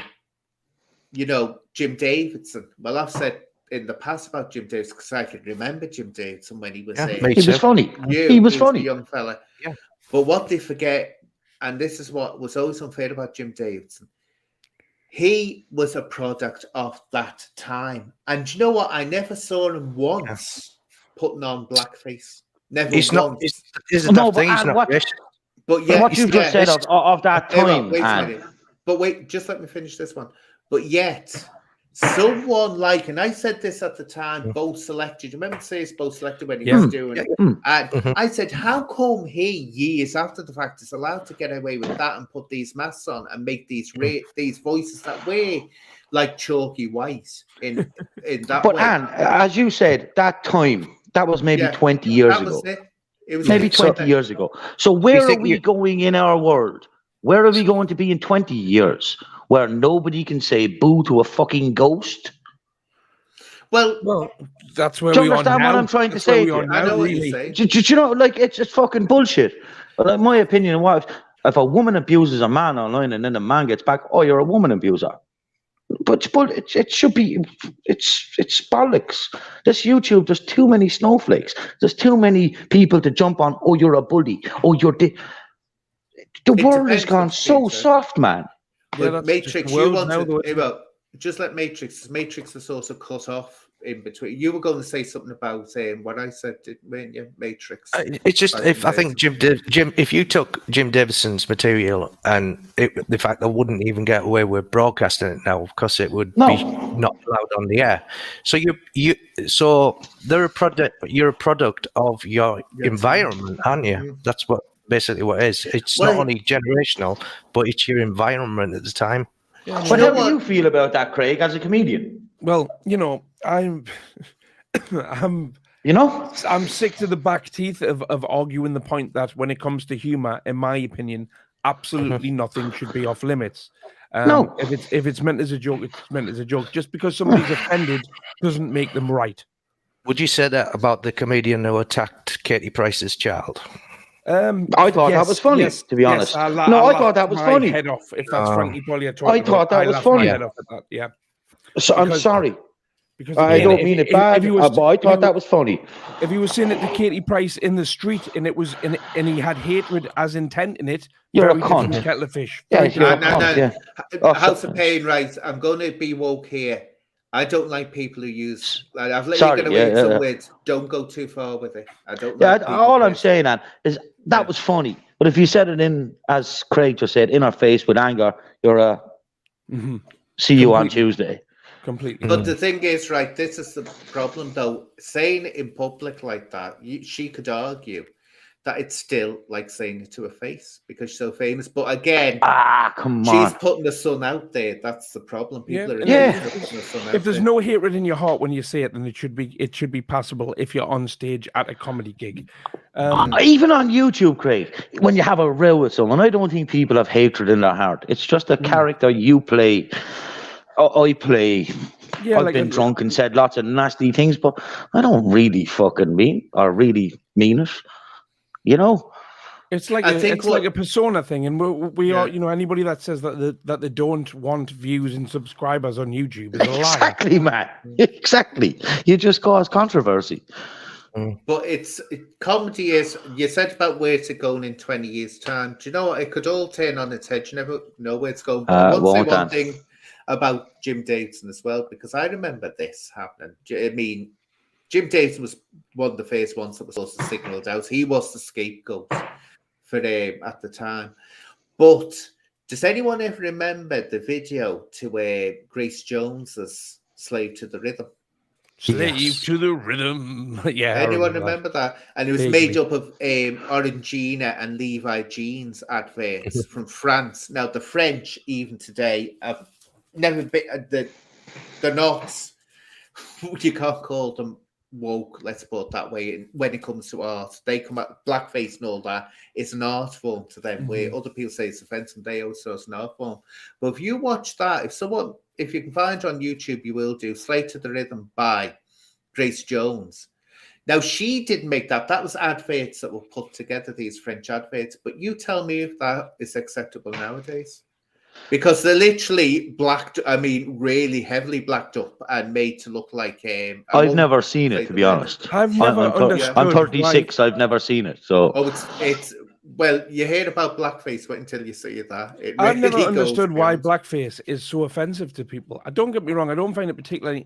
Speaker 1: Davidson. Well, I've said in the past about Jim Davidson because I can remember Jim Davidson when he was
Speaker 4: he was funny. He was funny.
Speaker 1: A young fella.
Speaker 2: Yeah.
Speaker 1: But what they forget, and this is what was always unfair about Jim Davidson, he was a product of that time. And you know what? I never saw him once putting on blackface. Never
Speaker 2: He's
Speaker 1: once.
Speaker 2: He's not racist.
Speaker 1: But yeah,
Speaker 4: what you just said of that time.
Speaker 1: Wait a minute. But wait, just let me finish this one. But yet, someone like, and I said this at the time, Bo Selected. You remember saying Bo Selected when he was doing it? And I said, how come he, years after the fact, is allowed to get away with that and put these masks on and make these voices that way, like Chalky White in that way?
Speaker 4: But Anne, as you said, that time, that was maybe 20 years ago.
Speaker 1: It was
Speaker 4: maybe 20 years ago. So where are we going in our world? Where are we going to be in 20 years? Where nobody can say boo to a fucking ghost?
Speaker 3: Well, that's where
Speaker 4: we are now.
Speaker 3: Do you understand
Speaker 4: what I'm trying to say?
Speaker 1: I know what you're saying.
Speaker 4: Do you know, like, it's fucking bullshit. But like, my opinion, if a woman abuses a man online and then the man gets back, oh, you're a woman abuser. But it should be, it's bollocks. This YouTube, there's too many snowflakes. There's too many people to jump on, oh, you're a bully. Oh, the world has gone so soft, man.
Speaker 1: Yeah, Matrix, you wanted just let Matrix is also cut off in between. You were going to say something about what I said, weren't you? Matrix.
Speaker 2: It's just I think Jim, if you took Jim Davidson's material and the fact they wouldn't even get away with broadcasting it now because it would be not allowed on the air. So so they're a product. You're a product of your environment, aren't you? That's what basically what it is. It's not only generational, but it's your environment at the time.
Speaker 4: Yeah, but how do you feel about that, Craig, as a comedian?
Speaker 3: Well, I'm sick to the back teeth of arguing the point that when it comes to humor, in my opinion, absolutely nothing should be off limits.
Speaker 4: No,
Speaker 3: if it's meant as a joke, it's meant as a joke. Just because somebody's offended doesn't make them right.
Speaker 2: Would you say that about the comedian who attacked Katie Price's child?
Speaker 4: I thought that was funny, to be honest. I thought that was funny.
Speaker 3: Head off, if that's Frankie Bollier.
Speaker 4: I thought that was funny.
Speaker 3: Head off at that, yeah.
Speaker 4: So I'm sorry.
Speaker 3: Because
Speaker 5: I
Speaker 3: again,
Speaker 5: don't mean it bad, but I thought that was funny.
Speaker 3: If he was saying it to Katie Price in the street and it was and he had hatred as intent in it,
Speaker 5: You're
Speaker 3: very
Speaker 5: a cunt.
Speaker 3: different kettle of fish.
Speaker 5: Yeah,
Speaker 3: Very
Speaker 5: you're a
Speaker 3: different.
Speaker 5: cunt, yeah.
Speaker 1: House of Pain, right? I'm going to be woke here. I don't like people who use. I've let you get away with some words. Don't go too far with it. I don't. Like
Speaker 5: all I'm saying, Anne, is that was funny. But if you said it in, as Craig just said, in our face with anger, you're a see you on Tuesday.
Speaker 3: Completely.
Speaker 1: But the thing is, right, this is the problem, though. Saying it in public like that, she could argue that it's still like saying it to her face because she's so famous. But again,
Speaker 5: come on,
Speaker 1: she's putting the sun out there. That's the problem. People are putting the sun out
Speaker 3: if there's
Speaker 1: there.
Speaker 3: no hatred in your heart when you say it, then it should be passable if you're on stage at a comedy gig.
Speaker 5: Even on YouTube, Craig, when you have a row with someone, I don't think people have hatred in their heart. It's just a character you play. I play.
Speaker 3: Yeah,
Speaker 5: I've been drunk and said lots of nasty things, but I don't really fucking mean it. You know,
Speaker 3: it's like like a persona thing, and we are, you know, anybody that says that they don't want views and subscribers on YouTube is a liar.
Speaker 5: Exactly, man. Exactly. You just cause controversy.
Speaker 1: But comedy is. You said about where it's going in 20 years' time. Do you know what? It could all turn on its head. You never know where it's going. But I want to say one thing about Jim Davidson as well, because I remember this happening. I mean, Jim Davidson was one of the first ones that was also signalled out. He was the scapegoat for them at the time. But does anyone ever remember the video to Grace Jones's Slave to the Rhythm?
Speaker 3: Slave to the Rhythm. Yeah.
Speaker 1: Anyone remember that? And it was made up of Orangina and Levi jeans adverts from France. Now, the French, even today, have never been, they're not, you can't call them woke, let's put it that way, when it comes to art. They come out, blackface and all that, it's an art form to them, where other people say it's offensive, they also it's an art form. But if you watch that, if you can find it on YouTube, you will do Slave to the Rhythm by Grace Jones. Now, she didn't make that. That was adverts that were put together, these French adverts. But you tell me if that is acceptable nowadays. Because they're literally really heavily blacked up and made to look like...
Speaker 5: I've never seen it, to be honest.
Speaker 3: I've never understood.
Speaker 5: I'm 36, I've never seen it. So.
Speaker 1: It's well, you hear about blackface, but until you see that.
Speaker 3: I've never understood why blackface is so offensive to people. Don't get me wrong, I don't find it particularly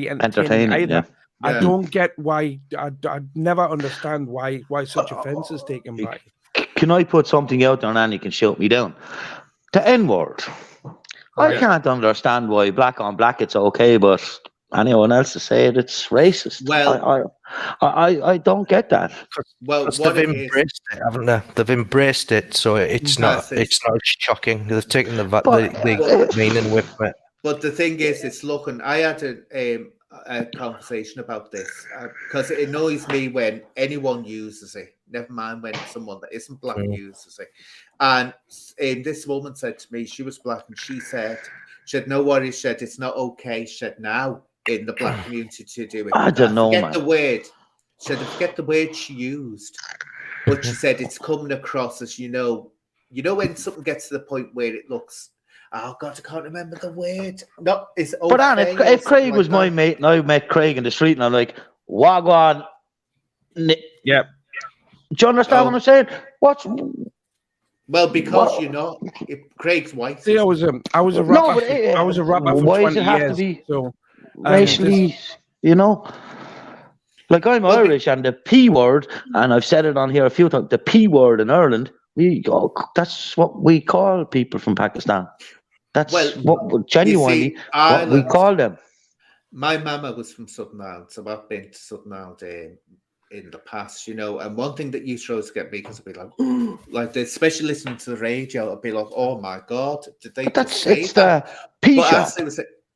Speaker 3: entertaining either. Yeah. I don't get why. I never understand why such offense is taken by.
Speaker 5: Can I put something out there and Annie can shout me down? The N-word. I can't understand why black on black it's okay, but anyone else to say it's racist.
Speaker 1: Well,
Speaker 5: I don't get that.
Speaker 1: Well,
Speaker 2: they've embraced it, haven't they? They've embraced it, so it's not shocking. They've taken the meaning with it.
Speaker 1: But the thing is, it's looking. I had a conversation about this because it annoys me when anyone uses it. Never mind when someone that isn't black uses it. And this woman said to me, she was black, and she said, no worries, she said, it's not okay, she said, now in the black community to do it.
Speaker 5: I don't know, man.
Speaker 1: The word. She said, I forget the word she used. But she said, it's coming across as, you know when something gets to the point where it looks, oh God, I can't remember the word. No, it's okay.
Speaker 5: But Anne, if Craig was my mate and I met Craig in the street and I'm like, Wagwan.
Speaker 3: Yeah.
Speaker 5: Do you understand what I'm saying?
Speaker 1: Well, because you're not. Craig's white.
Speaker 3: See, I was a rap. I was a rapper for 20 years. Why does it have to be
Speaker 5: racially? Like I'm Irish, and the P word, and I've said it on here a few times. The P word in Ireland, that's what we call people from Pakistan. That's what genuinely what we call them.
Speaker 1: My mama was from Southern Ireland, so I've been to Southern Ireland in the past, and one thing that used to always get me, because I'd be like, especially listening to the radio, I'd be like, oh my God, did they say that?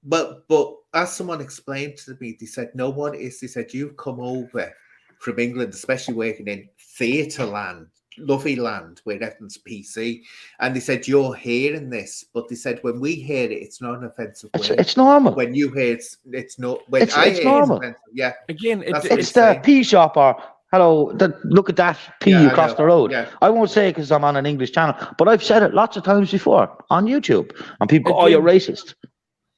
Speaker 1: But as someone explained to me, they said, no one is, they said, you've come over from England, especially working in theatre land, lovely land, where everything's PC, and they said, you're hearing this, but they said, when we hear it, it's not an offensive word.
Speaker 5: It's normal.
Speaker 1: When you hear it, it's not. When I hear
Speaker 5: normal.
Speaker 1: It's offensive. Yeah.
Speaker 3: Again,
Speaker 5: it's the P shop or hello. Look at that P across the road. Yeah. I won't say it because I'm on an English channel, but I've said it lots of times before on YouTube, and people go, "Oh, you're racist."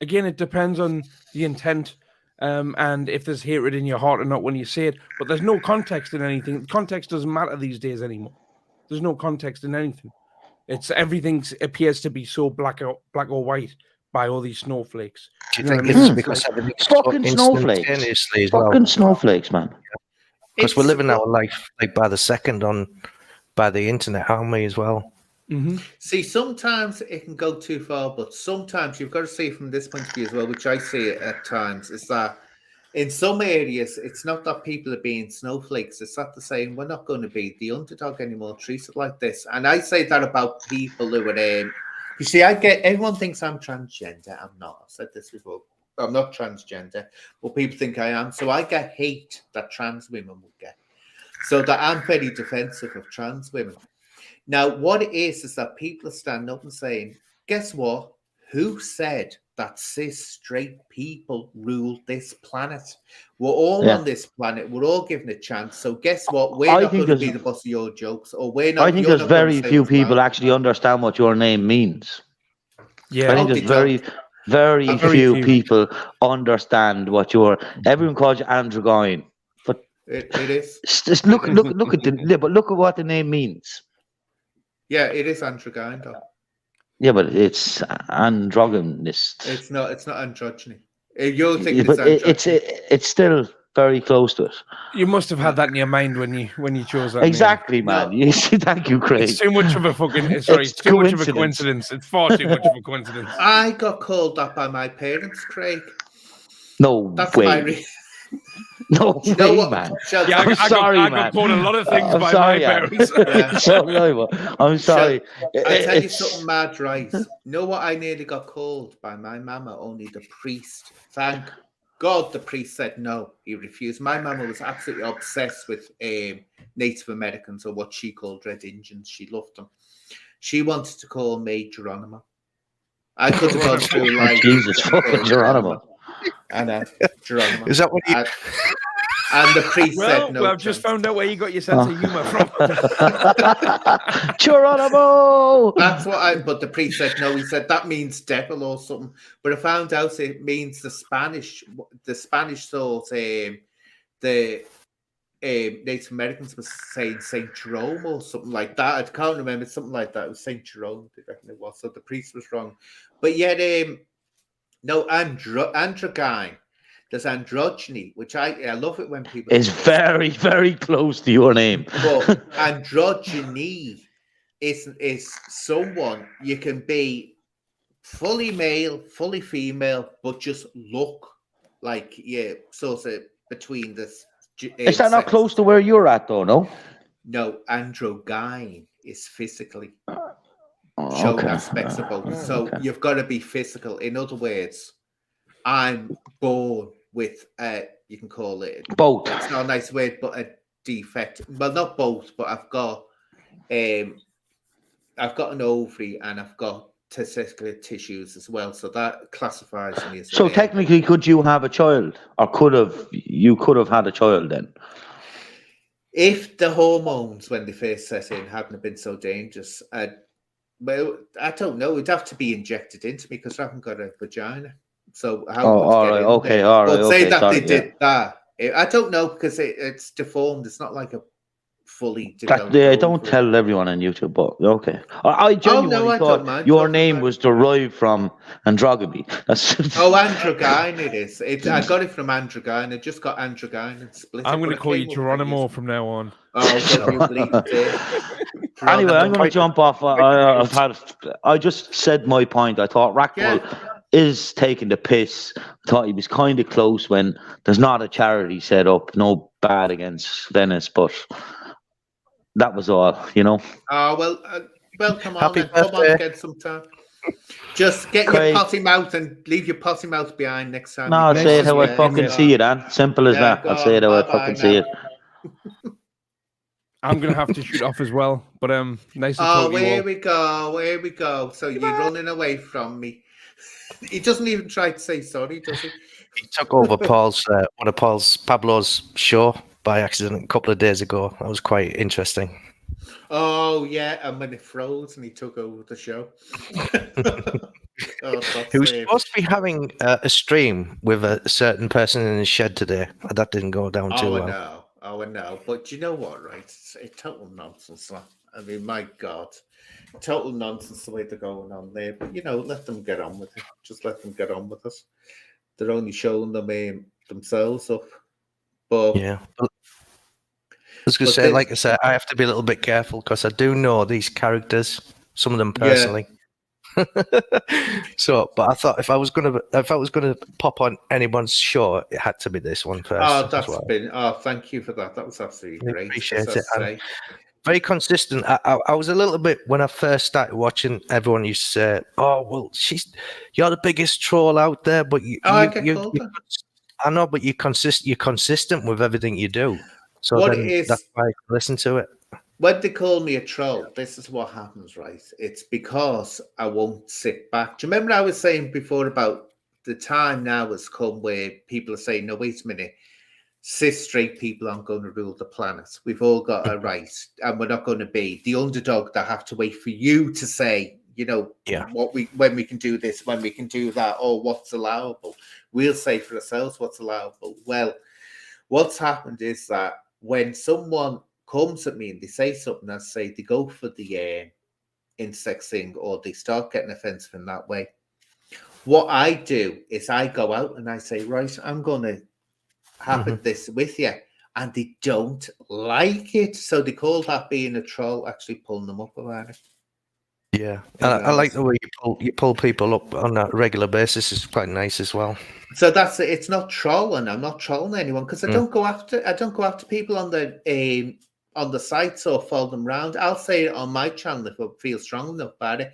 Speaker 3: again, it depends on the intent and if there's hatred in your heart or not when you say it. But there's no context in anything. Context doesn't matter these days anymore. There's no context in anything. It's everything appears to be so black or white by all these snowflakes.
Speaker 2: Do you think it's because everything's
Speaker 5: fucking snowflakes? Fucking snowflakes, man.
Speaker 2: Because we're living our life like by the second by the internet, aren't we, as well?
Speaker 3: Mm-hmm.
Speaker 1: See, sometimes it can go too far, but sometimes you've got to see it from this point of view as well, which I see it at times, is that in some areas, it's not that people are being snowflakes. It's not the saying we're not going to be the underdog anymore, treated like this. And I say that about people who are, you see, everyone thinks I'm transgender. I'm not. I've said this before. I'm not transgender, but people think I am. So I get hate that trans women would get. So that I'm very defensive of trans women. Now, what it is that people are standing up and saying, guess what? Who said that cis straight people rule this planet? We're all on this planet. We're all given a chance. So guess what? We're not going to be the boss of your jokes, or we're not.
Speaker 5: I think there's very few people actually understand what your name means.
Speaker 3: Yeah,
Speaker 5: I think there's very few people understand what everyone calls you androgyne. But
Speaker 1: it is.
Speaker 5: Just look at what the name means.
Speaker 1: Yeah, it is androgyne though.
Speaker 5: Yeah, but it's androgynist.
Speaker 1: It's not androgyny. You think it's androgyny.
Speaker 5: It's still very close to it.
Speaker 3: You must have had that in your mind when you chose that.
Speaker 5: Exactly,
Speaker 3: name.
Speaker 5: Man. No. Thank you, Craig.
Speaker 3: It's too much of a fucking sorry. It's too much of a coincidence. It's far too much of a coincidence.
Speaker 1: I got called that by my parents, Craig.
Speaker 5: No,
Speaker 1: that's
Speaker 5: way.
Speaker 1: my reason.
Speaker 5: No way, man.
Speaker 3: Yeah, I got called a lot of things by my parents.
Speaker 5: I'm sorry.
Speaker 1: I'll tell you something mad, right? You know what I nearly got called by my mama? Only the priest. Thank God the priest said no. He refused. My mama was absolutely obsessed with Native Americans, or what she called Red Indians. She loved them. She wanted to call me Geronimo. I could have gone through like
Speaker 5: Jesus fucking Geronimo.
Speaker 1: And Geronimo.
Speaker 2: Is that what you...
Speaker 1: And the priest said no.
Speaker 3: Well, I've just found out where you got your sense of humor from.
Speaker 5: Geronimo!
Speaker 1: That's what but the priest said no. He said that means devil or something. But I found out it means the Spanish thought the Native Americans were saying Saint Jerome or something like that. I can't remember, something like that. It was Saint Jerome, I reckon it was. So the priest was wrong. But yet, no, androgyne. There's androgyny, which I love it when people...
Speaker 5: It's very, very close to your name.
Speaker 1: But androgyny is someone you can be fully male, fully female, but just look like, sort of between this...
Speaker 5: Is that not close to where you're at, though, no?
Speaker 1: No, androgyne is physically showing aspects of both. So you've got to be physical. In other words, I'm born with you can call it
Speaker 5: both.
Speaker 1: It's not a nice word, but a defect. Well, not both, but I've got an ovary and I've got testicular tissues as well. So that classifies me as...
Speaker 5: So technically, could you have a child, or you could have had a child then?
Speaker 1: If the hormones, when they first set in, hadn't been so dangerous, well, I don't know. It'd have to be injected into me because I haven't got a vagina. So how?
Speaker 5: All right.
Speaker 1: Say that they did that. I don't know because it's deformed. It's not like a fully developed.
Speaker 5: Don't tell everyone on YouTube, but okay. I genuinely thought your name was derived from androgyny.
Speaker 1: Androgyne it is. I got it from androgyne. I just got androgyne and split.
Speaker 3: I'm going to call you Geronimo from now on.
Speaker 1: Anyway,
Speaker 5: I'm going to jump off. I just said my point. I thought Rackpull is taking the piss. I thought he was kind of close when there's not a charity set up. No bad against Venis, but that was all, you know.
Speaker 1: Well, come on, come on, get some time. Just get your potty mouth and leave your potty mouth behind next time.
Speaker 5: No, I'll say it how I fucking see it, Anne. Simple as that. I'll say it how I fucking see it.
Speaker 3: I'm gonna have to shoot off as well, but nice to talk to you all.
Speaker 1: Here we go. So you're running away from me. He doesn't even try to say sorry, does he?
Speaker 2: He took over one of Pablo's show by accident a couple of days ago. That was quite interesting.
Speaker 1: Oh yeah, and when it froze and he took over the show. God,
Speaker 2: He was supposed to be having a stream with a certain person in his shed today. That didn't go down too well.
Speaker 1: I know. But you know what, right? It's total nonsense. I mean, my God. Total nonsense the way they're going on there. But, let them get on with it. Just let them get on with it. They're only showing them themselves up. But
Speaker 2: yeah. I was going to say, like I said, I have to be a little bit careful because I do know these characters, some of them personally. Yeah. So, but I thought if I was gonna pop on anyone's show, it had to be this one first.
Speaker 1: Thank you for that. That was absolutely great.
Speaker 2: Appreciate it. Very consistent. I was a little bit when I first started watching. Everyone used to say, "Oh, well, you're the biggest troll out there," but I know, but you're consistent with everything you do. So that's why I listen to it.
Speaker 1: When they call me a troll, this is what happens, right? It's because I won't sit back. Do you remember I was saying before about the time now has come where people are saying, no, wait a minute, cis straight people aren't going to rule the planet. We've all got a right, and we're not going to be the underdog that have to wait for you to say, when we can do this, when we can do that, or what's allowable. We'll say for ourselves what's allowable. Well, what's happened is that when someone comes at me and they say something, I say they go for the intersex thing, or they start getting offensive in that way. What I do is I go out and I say, right, I'm going to have this with you, and they don't like it, so they call that being a troll, actually pulling them up about it.
Speaker 2: Yeah, I like the way you pull people up on a regular basis. It's quite nice as well.
Speaker 1: So that's it. It's not trolling. I'm not trolling anyone because I don't go after people on the sites or follow them around. I'll say it on my channel if I feel strong enough about it,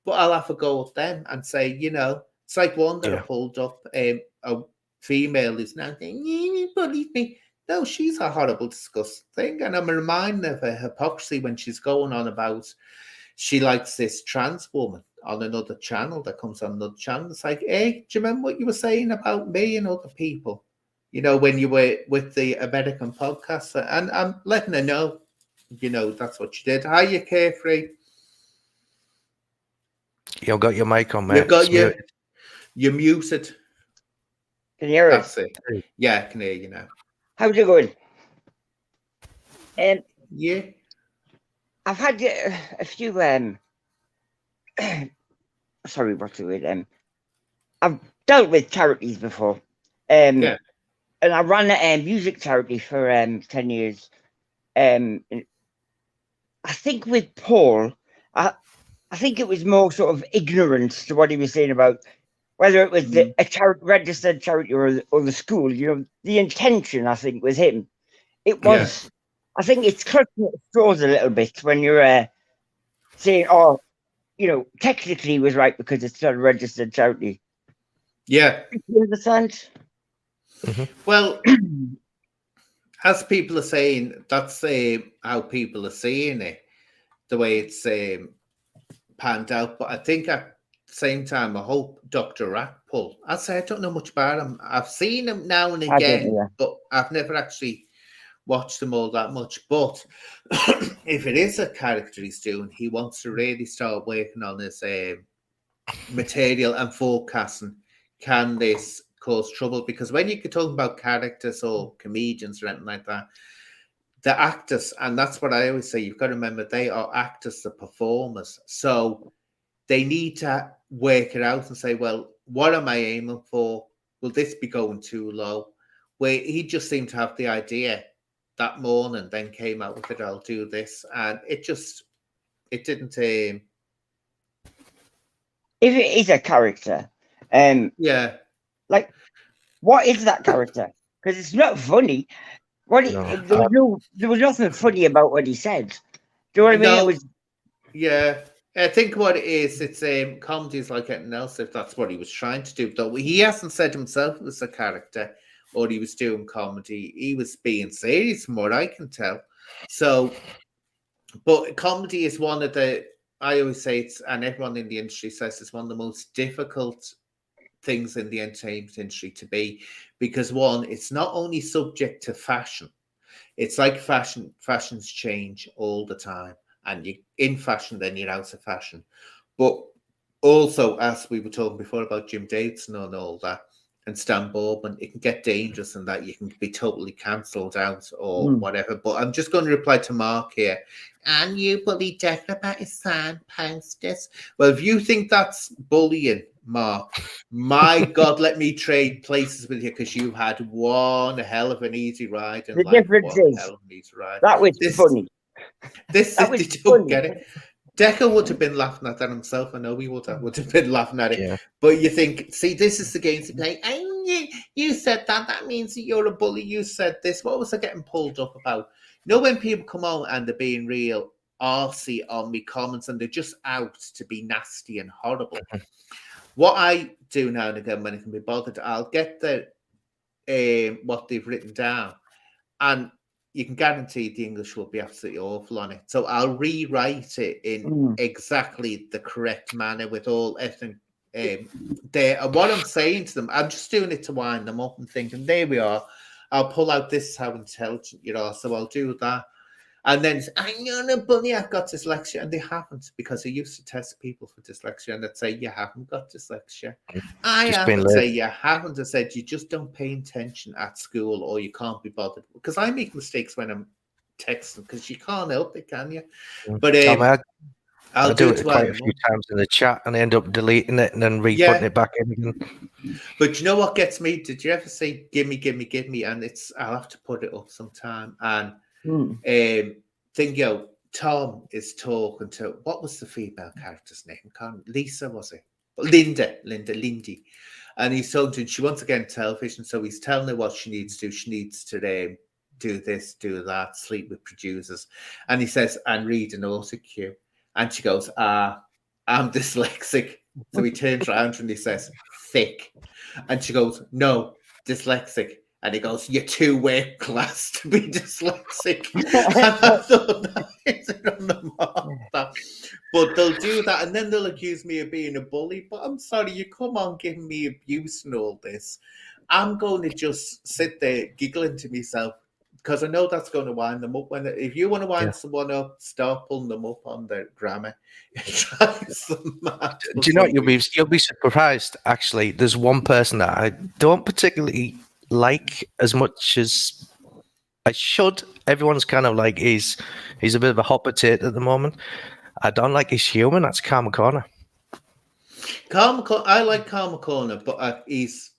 Speaker 1: but I'll have a go at them and say, it's like one that I pulled up, a female who's now saying, you bullied me. No, she's a horrible, disgusting thing. And I'm reminded of her hypocrisy when she's going on about she likes this trans woman on another channel that comes on another channel. It's like, hey, do you remember what you were saying about me and other people? When you were with the American podcast, and I'm letting her know, that's what you did. Hi, you Carefree.
Speaker 2: You've got your mic on, mate.
Speaker 1: You're muted.
Speaker 6: Can you hear
Speaker 1: us? That's it. Yeah, I can hear you now.
Speaker 6: How's it going?
Speaker 1: Yeah.
Speaker 6: I've had a few sorry, what's the word? I've dealt with charities before. And I ran a music charity for 10 years. I think with Paul, I think it was more sort of ignorance to what he was saying about whether it was a registered charity or the school. The intention, I think, was him. It was, I think it's clutching at straws a little bit when you're saying, technically he was right because it's not a registered charity.
Speaker 1: Yeah.
Speaker 6: You understand?
Speaker 2: Mm-hmm.
Speaker 1: Well, as people are saying, that's how people are seeing it, the way it's panned out. But I think at the same time, I hope Dr. Rackpull, I don't know much about him. I've seen him now and again, but I've never actually watched him all that much. But if it is a character he's doing, he wants to really start working on his material and forecasting. Can this cause trouble? Because when you're talking about characters or comedians or anything like that, the actors, and that's what I always say, you've got to remember they are actors, the performers. So they need to work it out and say, well, what am I aiming for? Will this be going too low? Where he just seemed to have the idea that morning, then came out with it, I'll do this. And it didn't. If
Speaker 6: it is a character, like, what is that character? Because it's not funny. There was nothing funny about what he said. Do you know what I mean?
Speaker 1: I think what it is, it's comedy is like anything else, if that's what he was trying to do. Though he hasn't said himself it was a character or he was doing comedy. He was being serious from what I can tell. So, but comedy is one of the, I always say and everyone in the industry says it's one of the most difficult things in the entertainment industry to be, because one, it's not only subject to fashion. It's like fashions change all the time, and you in fashion, then you're out of fashion. But also, as we were talking before about Jim Davidson and all that, and Stan Bowman, it can get dangerous and that you can be totally cancelled out or whatever. But I'm just going to reply to Mark here. And you bully Declan about his son posters. Well, if you think that's bullying, Mark, my God, let me trade places with you because you had one hell of an easy ride. And
Speaker 6: the difference is that was funny.
Speaker 1: This is, they don't get it. Decker would have been laughing at that himself. I know he would have been laughing at it. Yeah. But you think, see, this is the game to play. You said that. That means that you're a bully. You said this. What was I getting pulled up about? You know, when people come on and they're being real arsey on me comments and they're just out to be nasty and horrible. What I do now and again when I can be bothered, I'll get the what they've written down, and you can guarantee the English will be absolutely awful on it. So I'll rewrite it in exactly the correct manner with all ethnic there. And what I'm saying to them, I'm just doing it to wind them up and thinking, there we are. I'll pull out this is how intelligent you are. So I'll do that. And then I'm not a bully, I've got dyslexia. And they haven't, because I used to test people for dyslexia and they'd say, you haven't got dyslexia. I haven't say you haven't. I said, you just don't pay attention at school or you can't be bothered. Because I make mistakes when I'm texting because you can't help it, can you? But I'll do it quite a few
Speaker 2: times in the chat and end up deleting it and then re-putting it back in again.
Speaker 1: But you know what gets me? Did you ever say, give me? And I'll have to put it up sometime. And Tom is talking to, what was the female character's name? Lisa, was it? Lindy. And he's talking to her, she wants to get in television, so he's telling her what she needs to do. She needs to do this, do that, sleep with producers. And he says, and read an autocue. And she goes, I'm dyslexic. So he turns around and he says, thick. And she goes, no, dyslexic. And he goes, you're too work class to be dyslexic. And I thought that is on the mark. But they'll do that, and then they'll accuse me of being a bully. But I'm sorry, you come on giving me abuse and all this. I'm going to just sit there giggling to myself because I know that's going to wind them up. If you want to wind someone up, start pulling them up on their grammar. Do
Speaker 2: you know what? You'll be surprised, actually. There's one person that I don't particularly like as much as I should. Everyone's kind of like he's a bit of a hot potato at the moment. I don't like his humour. That's Carl McCorner.
Speaker 1: I like Carl McCorner, but he's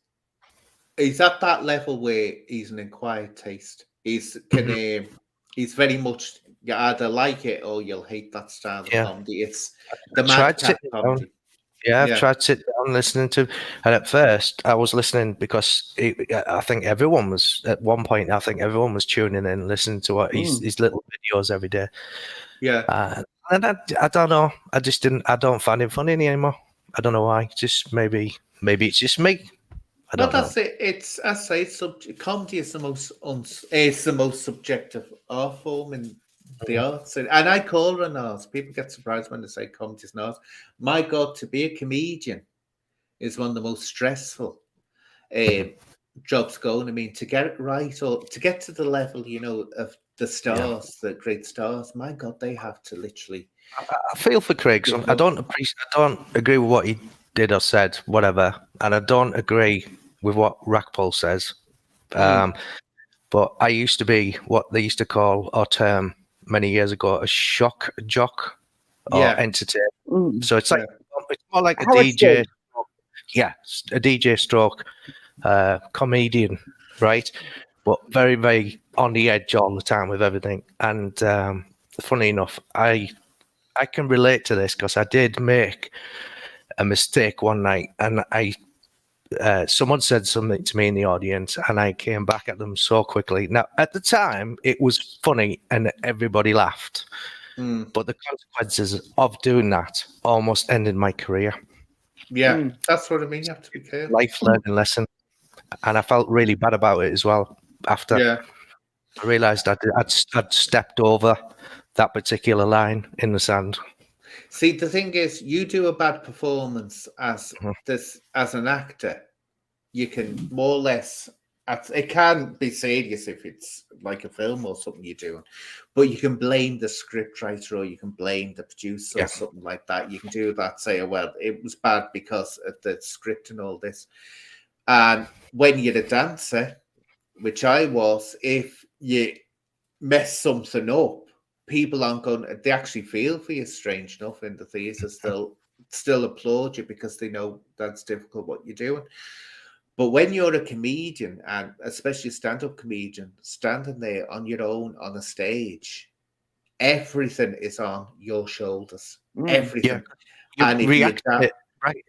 Speaker 1: at that level where he's an acquired taste. He's very much, you either like it or you'll hate that style of comedy. It's the madcap comedy.
Speaker 2: I've tried to sit down listening to, and at first I was listening because I think everyone was at one point. I think everyone was tuning in and listening to what his little videos every day.
Speaker 1: Yeah,
Speaker 2: and I don't know. I just didn't. I don't find him funny anymore. I don't know why. Just maybe it's just me. I don't know.
Speaker 1: That's it. It's, I say, comedy is the most subjective art form in the arts, and I call it an art. People get surprised when they say comedy is an art. My God, to be a comedian is one of the most stressful jobs going. I mean, to get it right or to get to the level, of the stars, the great stars. My God, they have to literally.
Speaker 2: I feel for Craig. I don't agree with what he did or said, whatever, and I don't agree with what Rackpull says. But I used to be what they used to call or term many years ago a shock jock or entertainer. So it's like it's more like a DJ. A DJ stroke comedian, right? But very, very on the edge all the time with everything. And funny enough, I can relate to this because I did make a mistake one night, and someone said something to me in the audience, and I came back at them so quickly. Now, at the time, it was funny, and everybody laughed. But the consequences of doing that almost ended my career.
Speaker 1: Yeah, that's what I mean. You have to be careful.
Speaker 2: Life learning lesson, and I felt really bad about it as well. After I realised I'd stepped over that particular line in the sand.
Speaker 1: See, the thing is, you do a bad performance as an actor, you can more or less it can be serious if it's like a film or something you're doing, but you can blame the scriptwriter or you can blame the producer or something like that. You can do that, say, oh, well, it was bad because of the script and all this. And when you're a dancer, which I was, if you mess something up, people aren't going to, they actually feel for you, strange enough, in the theatre, still applaud you because they know that's difficult what you're doing. But when you're a comedian, and especially a stand-up comedian, standing there on your own on a stage, everything is on your shoulders. Everything.
Speaker 2: Yeah.
Speaker 1: And if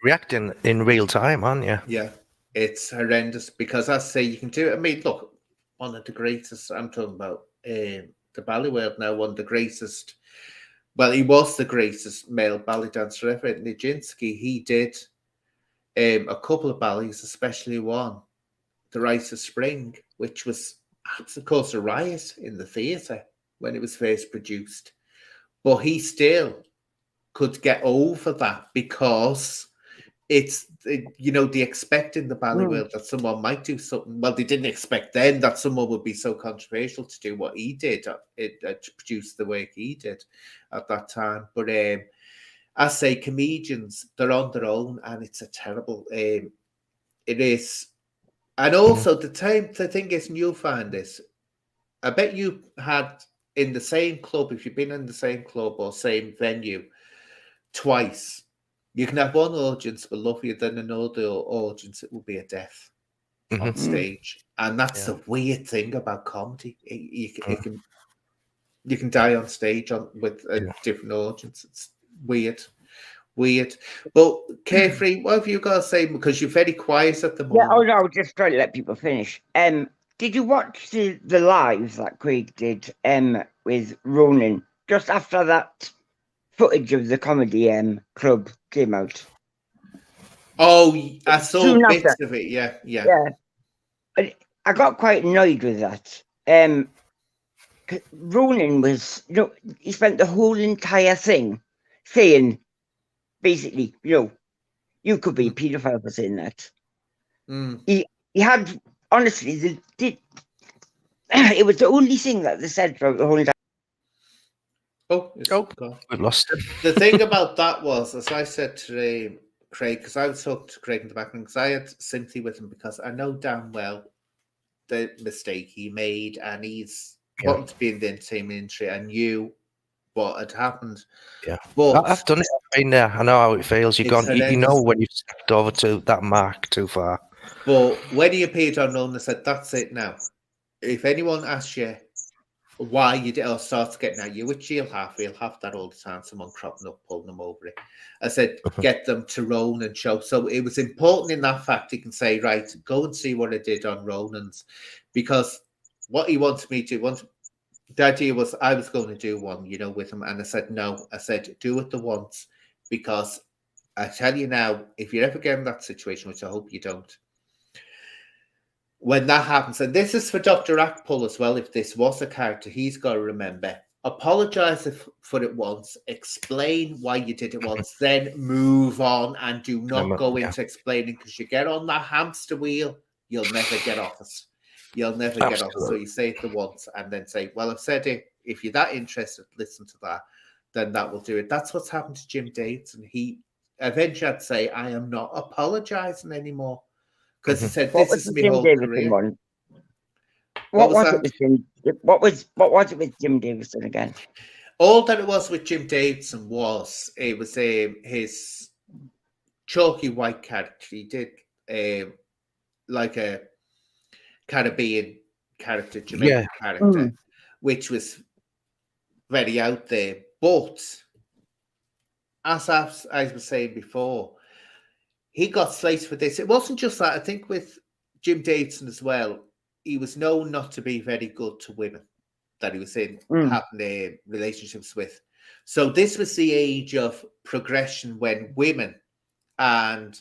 Speaker 2: reacting in real time, aren't you?
Speaker 1: Yeah, it's horrendous because I say you can do it. I mean, look, one of the greatest, I'm talking about the ballet world now, one of the greatest, well, he was the greatest male ballet dancer ever, Nijinsky. He did a couple of ballets, especially one, The Rite of Spring, which was, of course, a riot in the theatre when it was first produced. But he still could get over that because it's, you know, they expect in the ballet world that someone might do something. Well, they didn't expect then that someone would be so controversial to do what he did, to produce the work he did at that time. But I say comedians, they're on their own, and it's a terrible. It is, and also the thing is, and you'll find this. I bet you had in the same club, if you've been in the same club or same venue twice, you can have one audience will love you, then another audience it will be a death on stage, and that's the weird thing about comedy. You can die on stage with a different audience. It's weird. But Carefree, what have you got to say? Because you're very quiet at the moment.
Speaker 6: Yeah, oh no, just trying to let people finish. Did you watch the lives that Craig did with Ronan just after that footage of the comedy club came out?
Speaker 1: Oh, I saw bits of it. Yeah.
Speaker 6: I got quite annoyed with that. Ronan was, you know, he spent the whole entire thing saying, basically, you know, you could be a paedophile for saying that. He had, honestly, it was the only thing that they said throughout the whole entire.
Speaker 2: We've lost him.
Speaker 1: The thing about that was, as I said to Craig, because I was talking to Craig in the background, because I had sympathy with him because I know damn well the mistake he made, and he's wanting to be in the entertainment industry. I knew what had happened.
Speaker 2: Yeah,
Speaker 1: but
Speaker 2: I've done it. I've been there. I know how it feels. You've gone. You know when you've stepped over to that mark too far.
Speaker 1: But when he appeared on Ronan, I said, "That's it now. If anyone asks you why you did or starts getting at you, which he'll have that all the time, someone cropping up, pulling them over it. I said, get them to Ronan show. So it was important in that fact he can say, right, go and see what I did on Ronan's, because what he wanted me to the idea was I was going to do one, you know, with him. And I said, no, I said, do it the once, because I tell you now, if you ever get in that situation, which I hope you don't, when that happens, and this is for Dr. Rackpull as well, if this was a character, he's got to remember, apologize for it once, explain why you did it once, then move on, and do not go into explaining, because you get on that hamster wheel, you'll never get off it. You'll never get off it. So you say it the once and then say, well, I've said it. If you're that interested, listen to that. Then that will do it. That's what's happened to Jim Davidson. He eventually had to say, I am not apologizing anymore. Because he said, this is my whole career.
Speaker 6: What was it with Jim Davidson again?
Speaker 1: All that it was with Jim Davidson was, it was his chalky white character. He did like a Caribbean character, Jamaican character, which was very out there. But as I was saying before, he got slated for this. It wasn't just that. I think with Jim Davidson as well, he was known not to be very good to women that he was in having relationships with. So this was the age of progression when women and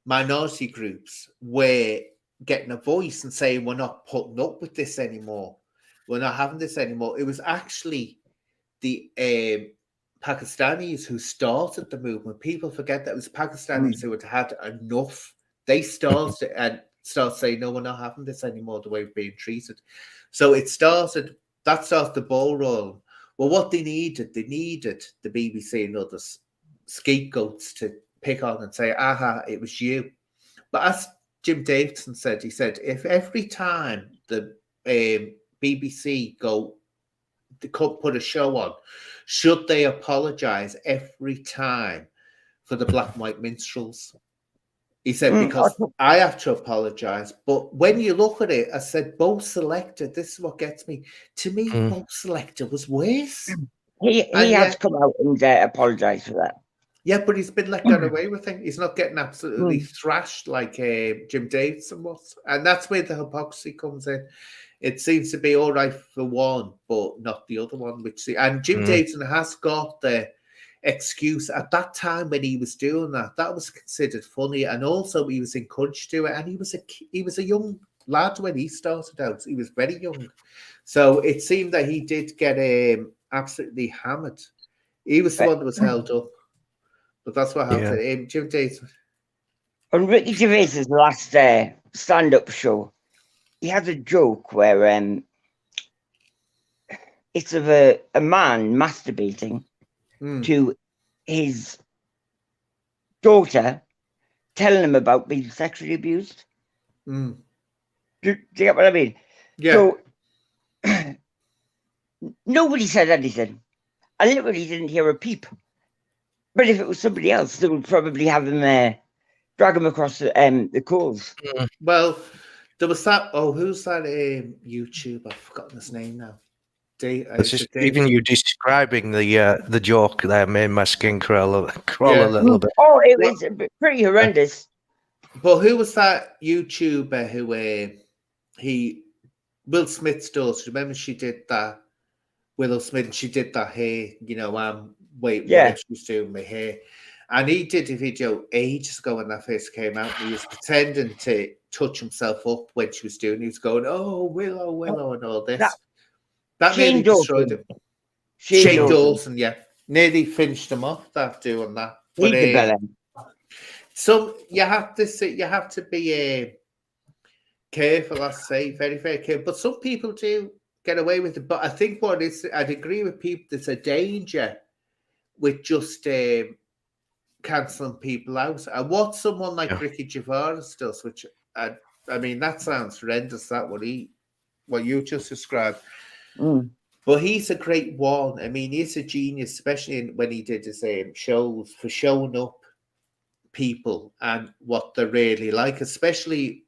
Speaker 1: minority groups were getting a voice and saying, we're not putting up with this anymore. We're not having this anymore. It was actually the Pakistanis who started the movement. People forget that it was Pakistanis who had had enough. They started it, and start saying, no, we're not having this anymore, the way we're being treated. So that started the ball rolling. Well, what they needed the BBC and others scapegoats to pick on and say, aha, it was you. But as Jim Davidson said, he said, if every time the BBC put a show on, should they apologise every time for the black and white minstrels? He said, because I have to apologise. But when you look at it, I said, Bo Selector, this is what gets me. To me, Bo Selector was worse.
Speaker 6: He has come out and apologised for that.
Speaker 1: Yeah, but he's been let get away with it. He's not getting absolutely thrashed like Jim Davidson was. And that's where the hypocrisy comes in. It seems to be all right for one, but not the other one. And Jim Davidson has got the excuse at that time when he was doing that was considered funny, and also he was encouraged to do it. And he was a young lad when he started out. He was very young, so it seemed that he did get absolutely hammered. He was the one that was held up, but that's what happened. Jim Davidson. On
Speaker 6: Ricky Gervais's last stand-up show, he has a joke where it's of a man masturbating to his daughter, telling him about being sexually abused. Do you get what I mean?
Speaker 1: Yeah.
Speaker 6: So nobody said anything. I literally didn't hear a peep. But if it was somebody else, they would probably have him drag him across the coals.
Speaker 1: Well, there was that. Oh, who's that YouTuber? I've forgotten his name now.
Speaker 2: Even you describing the joke there made my skin crawl a little bit.
Speaker 6: Oh, it was pretty horrendous.
Speaker 1: But who was that YouTuber who Will Smith's daughter? Remember she did that? Willow Smith, she did that hair, what she was doing with hair. And he did a video ages ago when that first came out. He was pretending to touch himself up when she was doing it. He was going, oh, Willow, and all this. That nearly destroyed him. Shane Dawson, yeah. Nearly finished him off doing that. But you have to be careful, I say, very, very careful. But some people do get away with it. But I think I'd agree with people, there's a danger with just cancelling people out. And what someone like Ricky Gervais does, which I mean, that sounds horrendous, what you just described. But he's a great one. I mean, he's a genius, especially when he did his shows for showing up people and what they're really like, especially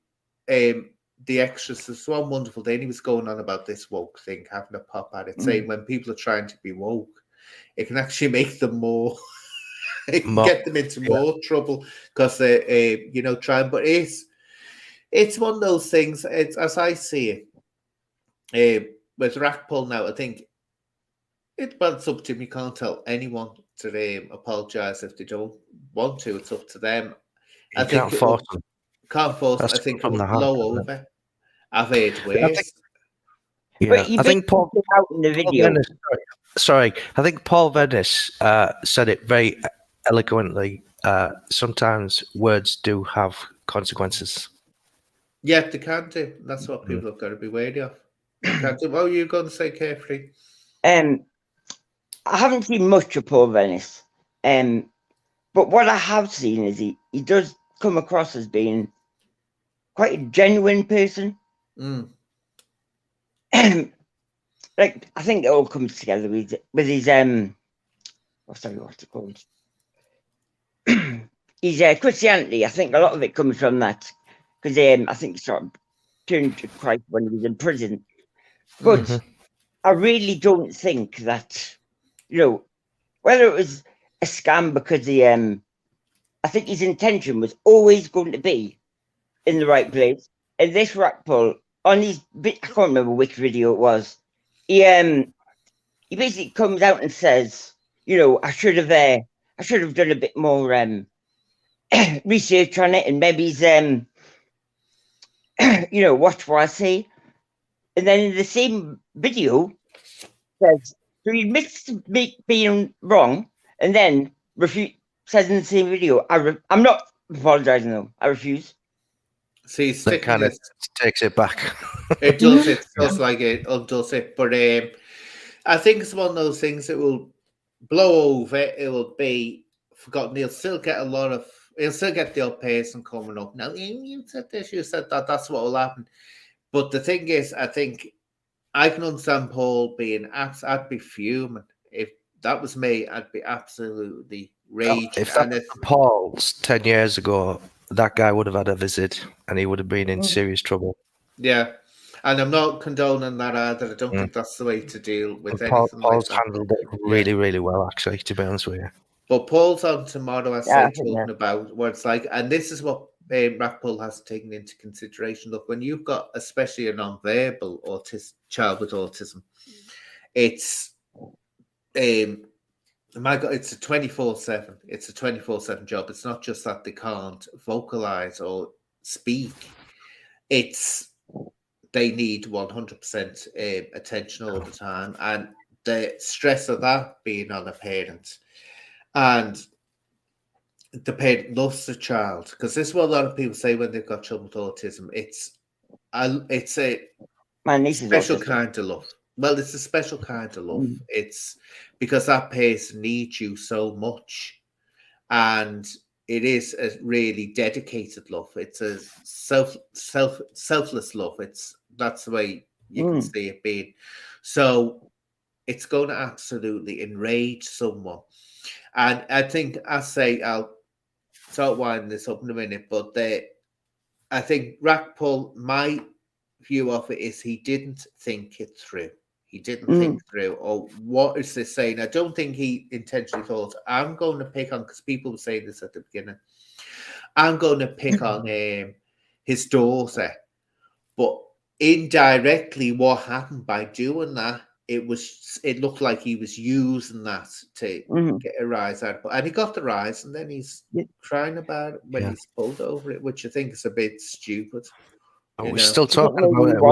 Speaker 1: the extras. There's one wonderful day, and he was going on about this woke thing, having a pop at it, saying when people are trying to be woke, it can actually make them more, get them into more trouble because they, trying. But it's one of those things. It's, as I see it, with Rackpull now, I think it's up to him. You can't tell anyone to apologise if they don't want to. It's up to them. I think can't force them. Can't force. I think it will blow over. I've heard worse.
Speaker 2: I think Paul out in the video. I think Paul Venis said it very eloquently. Sometimes words do have consequences.
Speaker 1: Yeah, they can do. That's what people have got to be wary of. What are you going to say, Carefree?
Speaker 6: I haven't seen much of Paul Venis, but what I have seen is he does come across as being quite a genuine person. Like, I think it all comes together with his what's it called? His Christianity. I think a lot of it comes from that, because I think he sort of turned to Christ when he was in prison. But I really don't think that, whether it was a scam, because I think his intention was always going to be in the right place. And this Rackpull, on his I can't remember which video it was, he basically comes out and says, I should have done a bit more research on it, and maybe he's watch what I say. And then in the same video, says, so he admits to being wrong, and then says in the same video, I'm not apologising though, I refuse.
Speaker 1: See,
Speaker 2: that kind of takes it back.
Speaker 1: It does. It does like it undoes it. But I think it's one of those things that will blow over. It will be forgotten. He'll still get he'll still get the odd person coming up. Now, you said this, you said that. That's what will happen. But the thing is, I think I can understand Paul being I'd be fuming. If that was me, I'd be absolutely raging.
Speaker 2: If that was Paul's 10 years ago, that guy would have had a visit and he would have been in serious trouble.
Speaker 1: Yeah. And I'm not condoning that either. I don't think that's the way to deal with anything
Speaker 2: Paul's
Speaker 1: like that.
Speaker 2: handled it really, really well, actually, to be honest with you.
Speaker 1: But Paul's on tomorrow, I say, talking about what it's like. And this is what Rackpull has taken into consideration. Look, when you've got especially a non-verbal child with autism, it's my God, it's a 24/7. It's a 24/7 job. It's not just that they can't vocalize or speak. It's they need 100% attention all the time, and the stress of that being on a parent, and the parent loves the child, because this is what a lot of people say when they've got children with autism. It's a special kind of love. Well, it's a special kind of love. It's because that person needs you so much, and it is a really dedicated love. It's a selfless love. That's the way you can see it being. So it's going to absolutely enrage someone. And I think I'll start winding this up in a minute, but I think Rackpull, my view of it is he didn't think it through. He didn't think through, or what is this saying? I don't think he intentionally thought, I'm going to pick on, because people were saying this at the beginning, I'm going to pick on his daughter. But indirectly, what happened by doing that, it looked like he was using that to get a rise out of it. And he got the rise, and then he's crying about it when he's pulled over it, which I think is a bit stupid.
Speaker 2: We're still talking about it.
Speaker 1: Go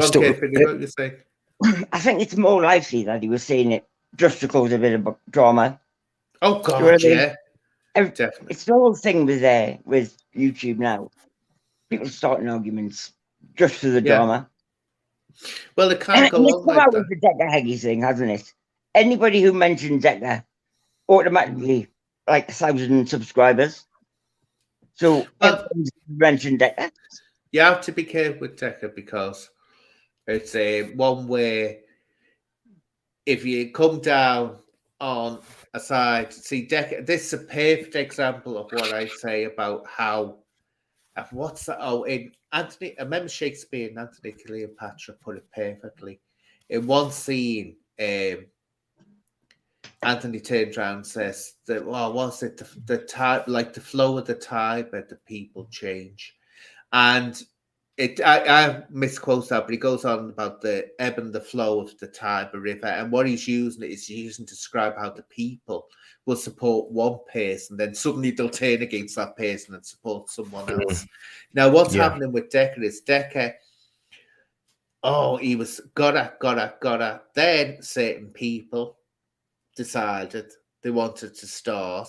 Speaker 1: on, Kate, what you say?
Speaker 6: I think it's more likely that he was saying it just to cause a bit of drama.
Speaker 1: Oh God, yeah, definitely.
Speaker 6: It's the whole thing with YouTube now. People starting arguments just for the drama.
Speaker 1: Well, it can't go on like that.
Speaker 6: With the Decker Heggie thing, hasn't it? Anybody who mentions Decker automatically 1,000 subscribers. So mention Decker.
Speaker 1: You have to be careful with Decker, because it's one where if you come down on a side, see Decker. This is a perfect example of what I say about how. What's that? Oh, in Anthony, I remember Shakespeare and Anthony Cleopatra put it perfectly. In one scene, Anthony turns around and says that, well, was it the tide, like the flow of the tide, but the people change. And I misquote that, but he goes on about the ebb and the flow of the Tiber River, and what he's using to describe how the people will support one person, then suddenly they'll turn against that person and support someone else. Now, what's happening with Decker is he was gotta. Then certain people decided they wanted to start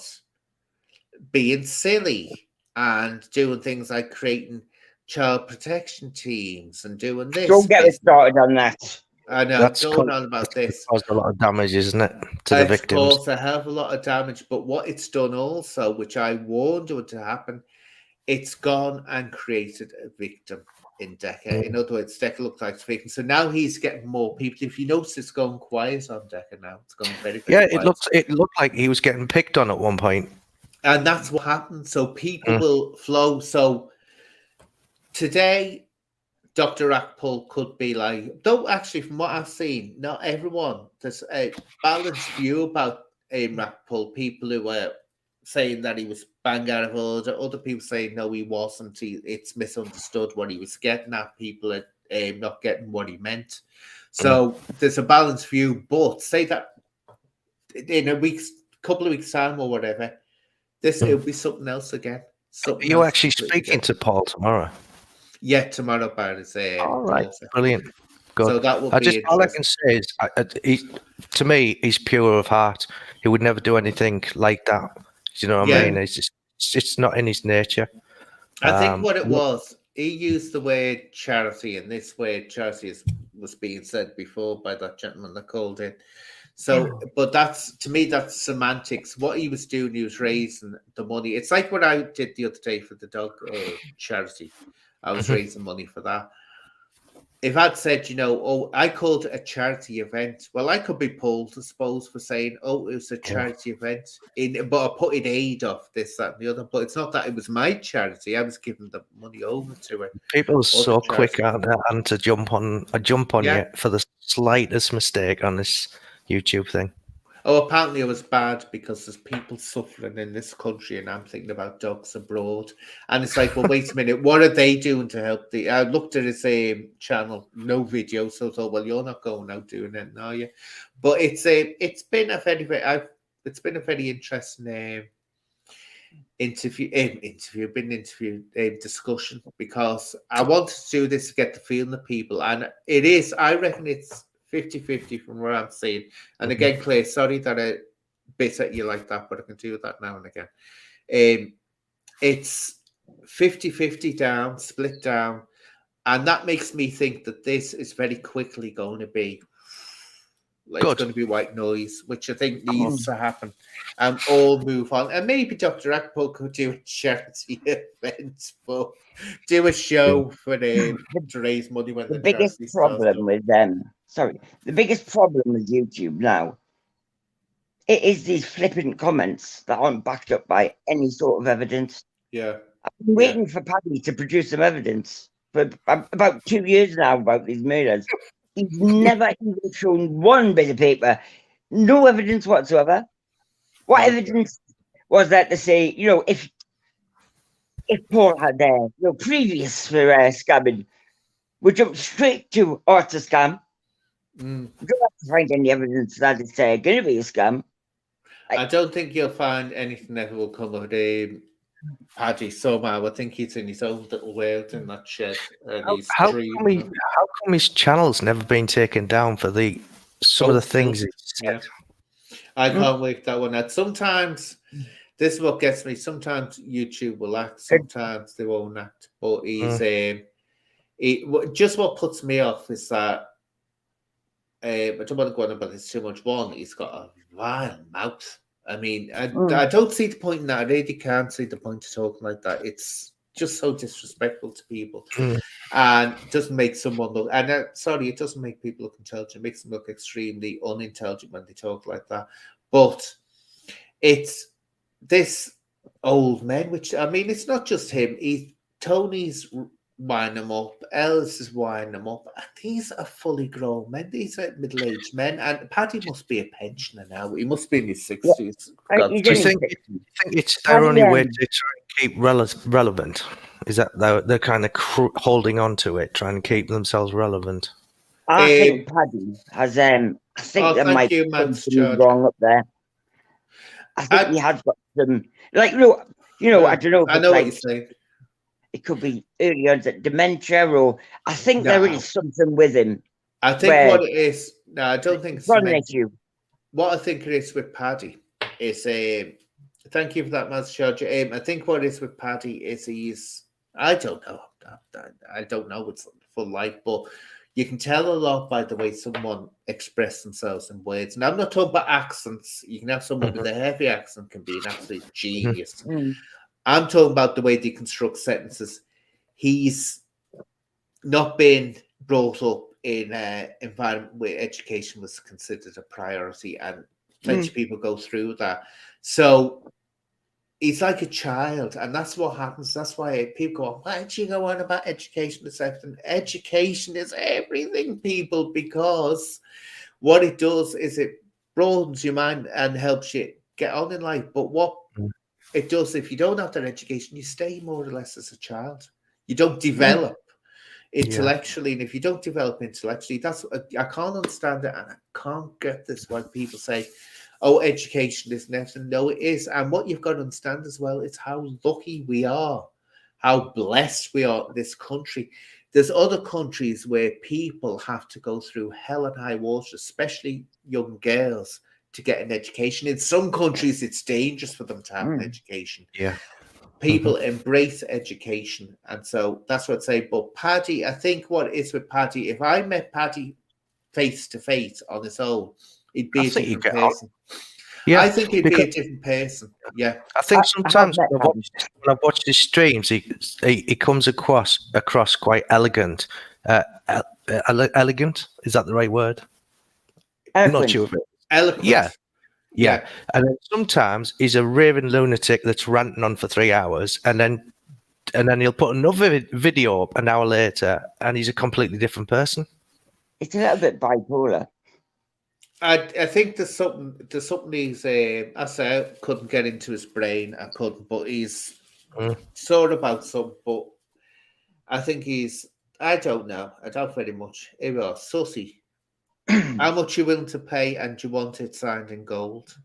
Speaker 1: being silly and doing things like creating child protection teams and doing this.
Speaker 6: Don't get us started on that.
Speaker 1: I know. That's going on about this.
Speaker 2: Caused a lot of damage, isn't it, to the victims?
Speaker 1: It's caused a hell of a lot of damage. But what it's done also, which I warned would to happen, it's gone and created a victim in Decker. In other words, Decker looked like a victim. So now he's getting more people. If you notice, it's going quiet on Decker now. It's going very, very quiet.
Speaker 2: It looked like he was getting picked on at one point.
Speaker 1: And that's what happened. So people will flow. So today, Dr. Rackpull could be like, though actually from what I've seen, not everyone. There's a balanced view about Rackpull. People who were saying that he was bang out of order. Other people saying no, he wasn't. It's misunderstood what he was getting at. People are not getting what he meant. So there's a balanced view. But say that in couple of weeks time or whatever, it'll be something else again.
Speaker 2: You're actually speaking to Paul tomorrow.
Speaker 1: Yeah, tomorrow about his
Speaker 2: all right, brilliant. Good.
Speaker 1: So that will be
Speaker 2: all I can say is, to me, he's pure of heart. He would never do anything like that. Do you know what I mean? He's just it's not in his nature.
Speaker 1: I think what it was, he used the word charity, and this word charity was being said before by that gentleman that called in. So, but that's, to me, that's semantics. What he was doing, he was raising the money. It's like what I did the other day for the dog charity. I was raising money for that. If I'd said, I called it a charity event, well, I could be pulled, I suppose, for saying, it was a charity event, but I put in aid of this, that, and the other. But it's not that it was my charity. I was giving the money over to it.
Speaker 2: People are so quick and to jump on you for the slightest mistake on this YouTube thing.
Speaker 1: Oh, apparently it was bad because there's people suffering in this country, and I'm thinking about dogs abroad. And it's like, well, wait a minute, what are they doing to help? I looked at his channel, no video, so I thought, well, you're not going out doing it, are you? But it's been a very interesting discussion, because I wanted to do this to get the feeling of people, and it is. I reckon it's 50-50 from where I'm seeing. And again, Clay, sorry that I bit at you like that, but I can do that now and again. It's 50-50 down, split down. And that makes me think that this is very quickly going to be it's going to be white noise, which I think needs to happen. And all move on. And maybe Dr. Rackpull could do a charity event, but do a show for them to raise money when the
Speaker 6: biggest problem with them. Sorry, the biggest problem with YouTube now, it is these flippant comments that aren't backed up by any sort of evidence.
Speaker 1: Yeah.
Speaker 6: I've been waiting for Paddy to produce some evidence for about 2 years now about these murders. He's never even shown one bit of paper, no evidence whatsoever. What evidence was there to say, if Paul had previous for scamming, we jump straight to Arthur scam. You don't have to find any evidence that it's going to be a scam.
Speaker 1: I don't think you'll find anything that will come of Paddy somehow. I think he's in his own little world in that shed.
Speaker 2: How come his channel's never been taken down for some of the things he said?
Speaker 1: Yeah. I can't work that one out. Sometimes, this is what gets me, sometimes YouTube will act, sometimes they won't act. But just what puts me off is that I don't want to go on about this too much. One, he's got a vile mouth. I mean, I don't see the point in that. I really can't see the point of talking like that. It's just so disrespectful to people, and it doesn't make someone look. And it doesn't make people look intelligent. It makes them look extremely unintelligent when they talk like that. But it's this old man, which I mean, it's not just him. Tony's winding them up. Ellis is winding them up. And these are fully grown men. These are middle-aged men. And Paddy must be a pensioner now. He must be in his 60s.
Speaker 2: Do you think it's their only way to try and keep relevant? Is that they're kind of holding on to it, trying to keep themselves relevant?
Speaker 6: I think Paddy has. I think there might be something wrong up there. I think he has got some. I don't know. I know
Speaker 1: what you're saying.
Speaker 6: It could be early onset dementia, or I think there is something with him.
Speaker 1: I think what it is. No, I don't think it's
Speaker 6: an issue.
Speaker 1: What I think it is with Paddy is thank you for that, Master George. I think what it is with Paddy is I don't know. I don't know what's full life, but you can tell a lot by the way someone expresses themselves in words. And I'm not talking about accents. You can have someone with a heavy accent can be an absolute genius. I'm talking about the way they construct sentences. He's not been brought up in an environment where education was considered a priority, and plenty of people go through that. So he's like a child, and that's what happens. That's why people go, why did you go on about education this afternoon? Education is everything, people, because what it does is it broadens your mind and helps you get on in life. But what it does, if you don't have that education, you stay more or less as a child. You don't develop intellectually. And if you don't develop intellectually, I can't understand it. And I can't get this why people say, oh, education is nothing. No, it is. And what you've got to understand as well is how lucky we are, how blessed we are in this country. There's other countries where people have to go through hell and high water, especially young girls, to get an education. In some countries, it's dangerous for them to have an education.
Speaker 2: Yeah.
Speaker 1: people embrace education, and so that's what I'd say. But Paddy, I think what is with Paddy, if I met Paddy face to face on his own, he'd be a different person.
Speaker 2: Yeah,
Speaker 1: I think he'd be a different person. Yeah,
Speaker 2: I think sometimes when I've watched his streams, he comes across quite elegant. Elegant, is that the right word? I'm not sure of it.
Speaker 1: Eloquent.
Speaker 2: Yeah. And then sometimes he's a raving lunatic that's ranting on for 3 hours, and then he'll put another video up an hour later, and he's a completely different person.
Speaker 6: It's a little bit bipolar.
Speaker 1: I think there's something he's I say I couldn't get into his brain. I couldn't, but he's sort of about something. But I think I don't know. I doubt very much. Here we are, Sussy. How much you willing to pay, and you want it signed in gold?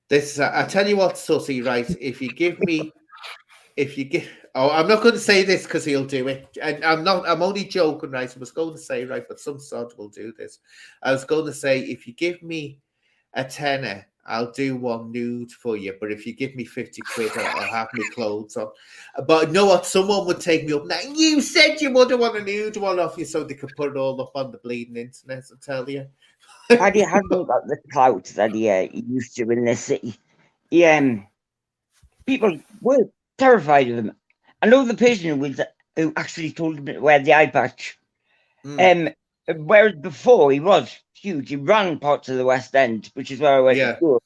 Speaker 1: This is I tell you what, Sussy, right? I'm not going to say this because he'll do it. And I'm only joking, right? I was going to say, right, but some sort will do this. I was going to say, if you give me a tenner, I'll do one nude for you. But if you give me 50 quid, I'll have my clothes on. But you know what? Someone would take me up now. You said you wouldn't want a nude one off you so they could put it all up on the bleeding internet, I tell you.
Speaker 6: Paddy hasn't got the clout that he used to in the city. People were terrified of him. I know the patient who actually told him to wear the eye patch. Whereas before he was huge. He ran parts of the West End, which is where I went to school.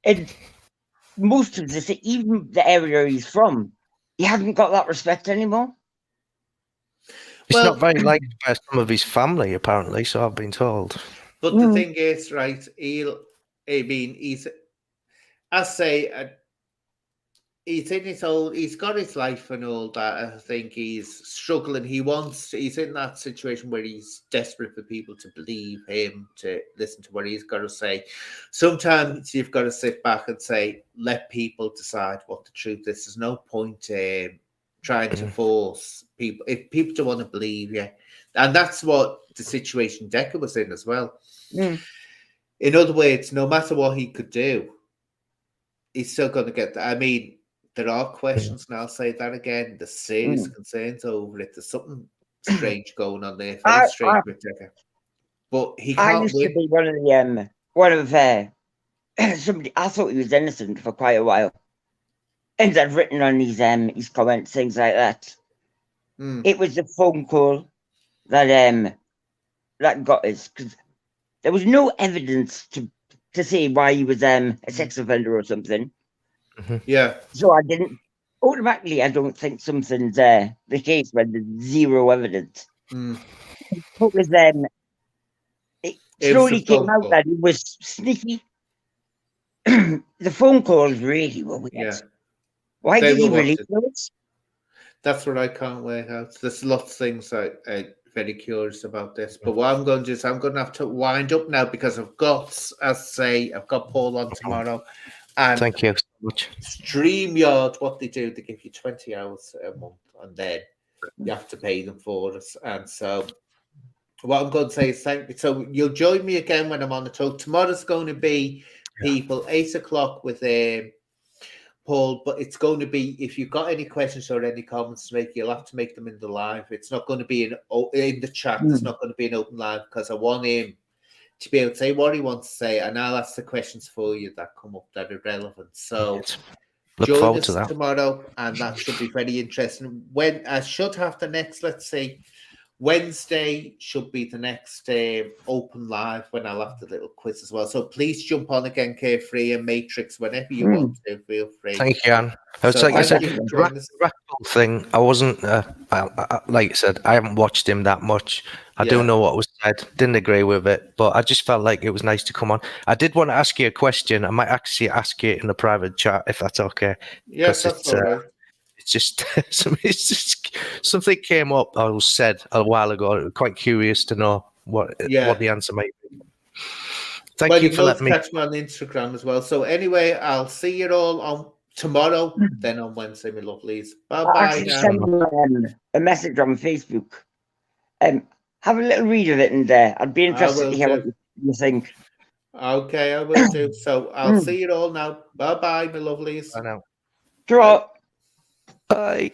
Speaker 6: And most of the city, even the area he's from, he hasn't got that respect anymore.
Speaker 2: It's not very liked by some of his family, apparently, so I've been told.
Speaker 1: But the thing is, right, he's in his own, he's got his life and all that. I think he's struggling. He's in that situation where he's desperate for people to believe him, to listen to what he's got to say. Sometimes you've got to sit back and say, let people decide what the truth is. There's no point trying to force people. If people don't want to believe you, and that's what the situation Decker was in as well. In other words, no matter what he could do, he's still going to get that. I mean, there are questions, and I'll say that again. There's serious concerns over it. There's something strange going on there. Very strange with Decker. But he can't
Speaker 6: I used
Speaker 1: win.
Speaker 6: to be one of somebody. I thought he was innocent for quite a while, and I've written on his comments, things like that. It was the phone call that got us, because there was no evidence to say why he was a sex offender or something.
Speaker 1: Yeah.
Speaker 6: So I don't think something's the case when there's zero evidence. Because it slowly came out that he was sneaky. The phone calls really were weird. Yeah. Why did he release those?
Speaker 1: That's what I can't work out. There's lots of things I'm very curious about this. But what I'm going to do is I'm going to have to wind up now, because I've got Paul on tomorrow. And
Speaker 2: thank you so much.
Speaker 1: StreamYard, what they do, they give you 20 hours a month, and then you have to pay them for it. And so what I'm going to say is thank you. So you'll join me again when I'm on the talk. Tomorrow's going to be 8 o'clock with Paul, but it's going to be, if you've got any questions or any comments to make, you'll have to make them in the live. It's not going to be in the chat. It's not going to be an open live, because I want him to be able to say what he wants to say, and I'll ask the questions for you that come up that are relevant. So join us tomorrow, and that should be very interesting. When I should have the next, let's say, Wednesday should be the next open live, when I'll have the little quiz as well. So please jump on again, Carefree and Matrix, whenever you want to. Feel free.
Speaker 2: Thank you, Anne. Like I said, the Rackpull thing, I wasn't, like I said, I haven't watched him that much. I do know what was said, didn't agree with it, but I just felt like it was nice to come on. I did want to ask you a question. I might actually ask you in the private chat, if that's okay.
Speaker 1: Yes, that's all right.
Speaker 2: It's just something came up, I was said a while ago. I'm quite curious to know what the answer might be. Thank you for letting me
Speaker 1: catch me on Instagram as well. So anyway, I'll see you all on tomorrow, then on Wednesday, my lovelies. Bye-bye.
Speaker 6: Send a message on Facebook. Have a little read of it, and I'd be interested to hear what you think.
Speaker 1: Okay, I will do. So I'll see you all now. Bye-bye, my lovelies.
Speaker 2: Bye now.
Speaker 6: Draw.
Speaker 2: Bye.